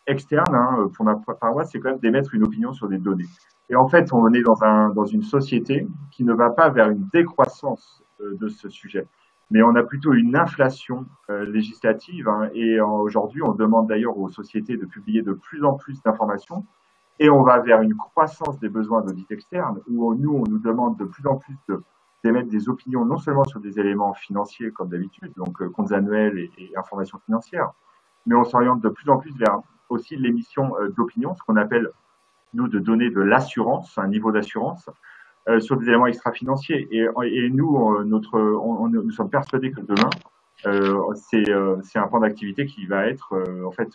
S3: externe, hein, pour ma paroisse, c'est quand même d'émettre une opinion sur des données. Et en fait, on est dans une société qui ne va pas vers une décroissance de ce sujet, mais on a plutôt une inflation législative. Hein, et aujourd'hui, on demande d'ailleurs aux sociétés de publier de plus en plus d'informations. Et on va vers une croissance des besoins d'audit externe, où nous, on nous demande de plus en plus d'émettre des opinions, non seulement sur des éléments financiers comme d'habitude, donc comptes annuels et informations financières, mais on s'oriente de plus en plus vers aussi l'émission d'opinion, ce qu'on appelle, nous, de donner de l'assurance, un niveau d'assurance, sur des éléments extra-financiers. Et nous, nous sommes persuadés que demain, c'est un pan d'activité qui va être en fait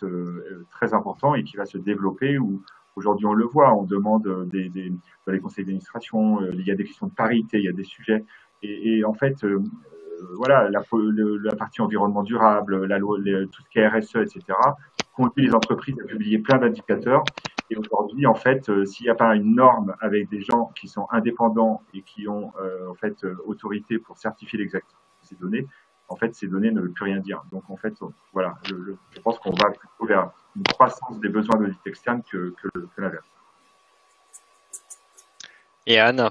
S3: très important et qui va se développer. Où aujourd'hui on le voit, on demande dans les conseils d'administration, il y a des questions de parité, il y a des sujets, et en fait voilà, la partie environnement durable, la loi, tout ce qui est RSE, etc. conduit les entreprises à publier plein d'indicateurs. Et aujourd'hui, en fait, s'il n'y a pas une norme avec des gens qui sont indépendants et qui ont en fait autorité pour certifier l'exactitude de ces données, en fait, ces données ne veulent plus rien dire. Donc, en fait, voilà, je pense qu'on va plutôt vers une croissance des besoins d'audit externe que l'inverse.
S1: Et Anne,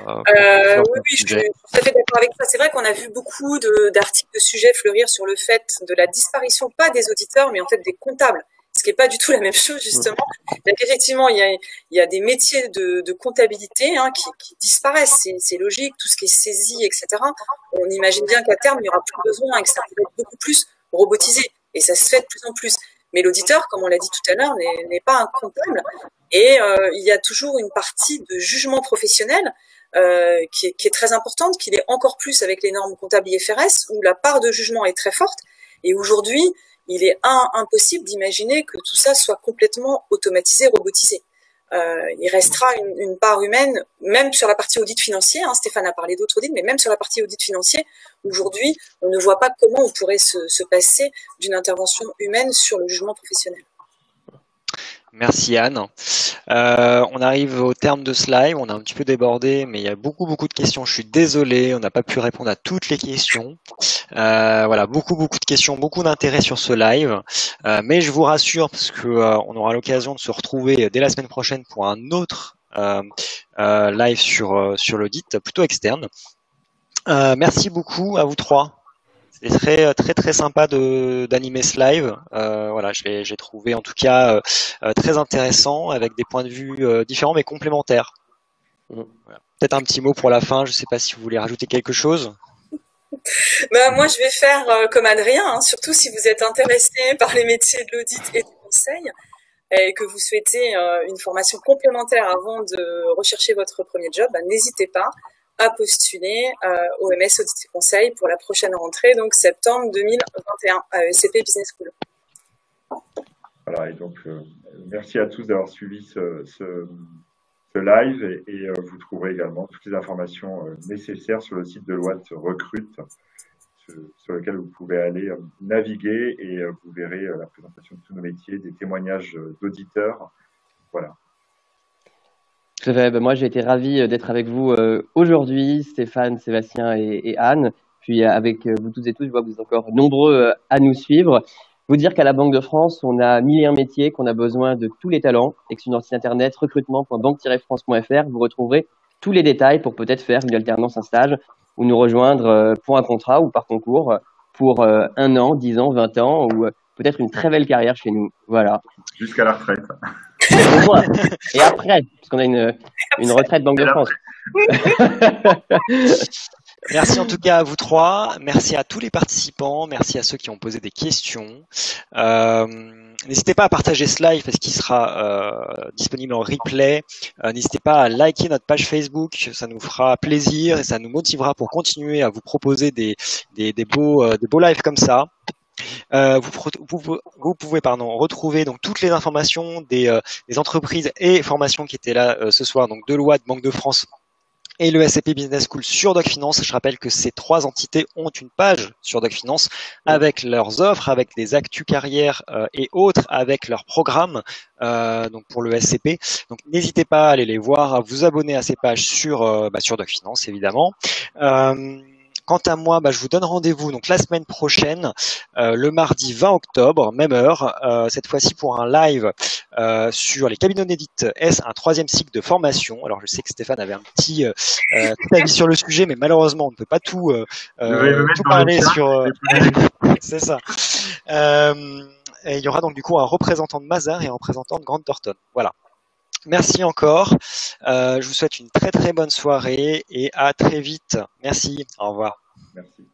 S2: oui, je suis tout à fait d'accord avec toi. C'est vrai qu'on a vu beaucoup d'articles de sujets fleurir sur le fait de la disparition, pas des auditeurs, mais en fait des comptables. Ce qui n'est pas du tout la même chose, justement. Effectivement, il y a des métiers de comptabilité qui disparaissent. C'est logique, tout ce qui est saisie, etc. On imagine bien qu'à terme, il n'y aura plus besoin et que ça va être beaucoup plus robotisé. Et ça se fait de plus en plus. Mais l'auditeur, comme on l'a dit tout à l'heure, n'est pas un comptable. Et il y a toujours une partie de jugement professionnel qui est très importante, qu'il est encore plus avec les normes comptables IFRS, où la part de jugement est très forte. Et aujourd'hui, il est impossible d'imaginer que tout ça soit complètement automatisé, robotisé. Il restera une part humaine, même sur la partie audit financier. Stéphane a parlé d'autres audits, mais même sur la partie audit financier, aujourd'hui, on ne voit pas comment on pourrait se passer d'une intervention humaine sur le jugement professionnel.
S1: Merci Anne. On arrive au terme de ce live, on a un petit peu débordé, mais il y a beaucoup de questions. Je suis désolé, on n'a pas pu répondre à toutes les questions. Voilà, beaucoup de questions, beaucoup d'intérêt sur ce live. Mais je vous rassure parce que on aura l'occasion de se retrouver dès la semaine prochaine pour un autre live sur l'audit plutôt externe. Merci beaucoup à vous trois. C'était très sympa d'animer ce live. Voilà, j'ai trouvé en tout cas très intéressant avec des points de vue différents mais complémentaires. Voilà. Peut-être un petit mot pour la fin. Je ne sais pas si vous voulez rajouter quelque chose.
S2: Moi, je vais faire comme Adrien, surtout si vous êtes intéressé par les métiers de l'audit et du conseil et que vous souhaitez une formation complémentaire avant de rechercher votre premier job, n'hésitez pas à postuler au MS Audit et Conseil pour la prochaine rentrée, donc septembre 2021 à ESCP Business School.
S3: Voilà, et donc merci à tous d'avoir suivi ce live et vous trouverez également toutes les informations nécessaires sur le site de Deloitte Recrute, sur lequel vous pouvez aller naviguer et vous verrez la présentation de tous nos métiers, des témoignages d'auditeurs. Voilà.
S4: Moi, j'ai été ravi d'être avec vous aujourd'hui, Stéphane, Sébastien et Anne. Puis avec vous toutes et tous, je vois que vous êtes encore nombreux à nous suivre. Vous dire qu'à la Banque de France, on a 1001 métiers, qu'on a besoin de tous les talents et que sur notre site internet recrutement.banque-france.fr, vous retrouverez tous les détails pour peut-être faire une alternance, un stage ou nous rejoindre pour un contrat ou par concours pour 1 an, 10 ans, 20 ans ou peut-être une très belle carrière chez nous. Voilà.
S3: Jusqu'à la retraite.
S4: Et après, parce qu'on a une retraite Banque de France.
S1: Merci en tout cas à vous trois, merci à tous les participants, merci à ceux qui ont posé des questions. N'hésitez pas à partager ce live parce qu'il sera disponible en replay. N'hésitez pas à liker notre page Facebook, ça nous fera plaisir et ça nous motivera pour continuer à vous proposer des beaux lives comme ça. Vous pouvez retrouver donc toutes les informations des entreprises et formations qui étaient là ce soir, donc Deloitte, Banque de France et le SCP Business School sur DocFinance. Je rappelle que ces 3 entités ont une page sur DocFinance avec leurs offres, avec des actus carrières et autres, avec leurs programmes donc pour le SCP. Donc n'hésitez pas à aller les voir, à vous abonner à ces pages sur DocFinance évidemment. Quant à moi, je vous donne rendez-vous donc la semaine prochaine, le mardi 20 octobre, même heure, cette fois-ci pour un live sur les cabinets d'audit S, un 3e cycle de formation. Alors je sais que Stéphane avait un petit avis sur le sujet, mais malheureusement on ne peut pas tout parler sur. C'est ça. Et il y aura donc du coup un représentant de Mazars et un représentant de Grant Thornton. Voilà. Merci encore. Je vous souhaite une très très bonne soirée et à très vite. Merci. Au revoir.
S3: Merci.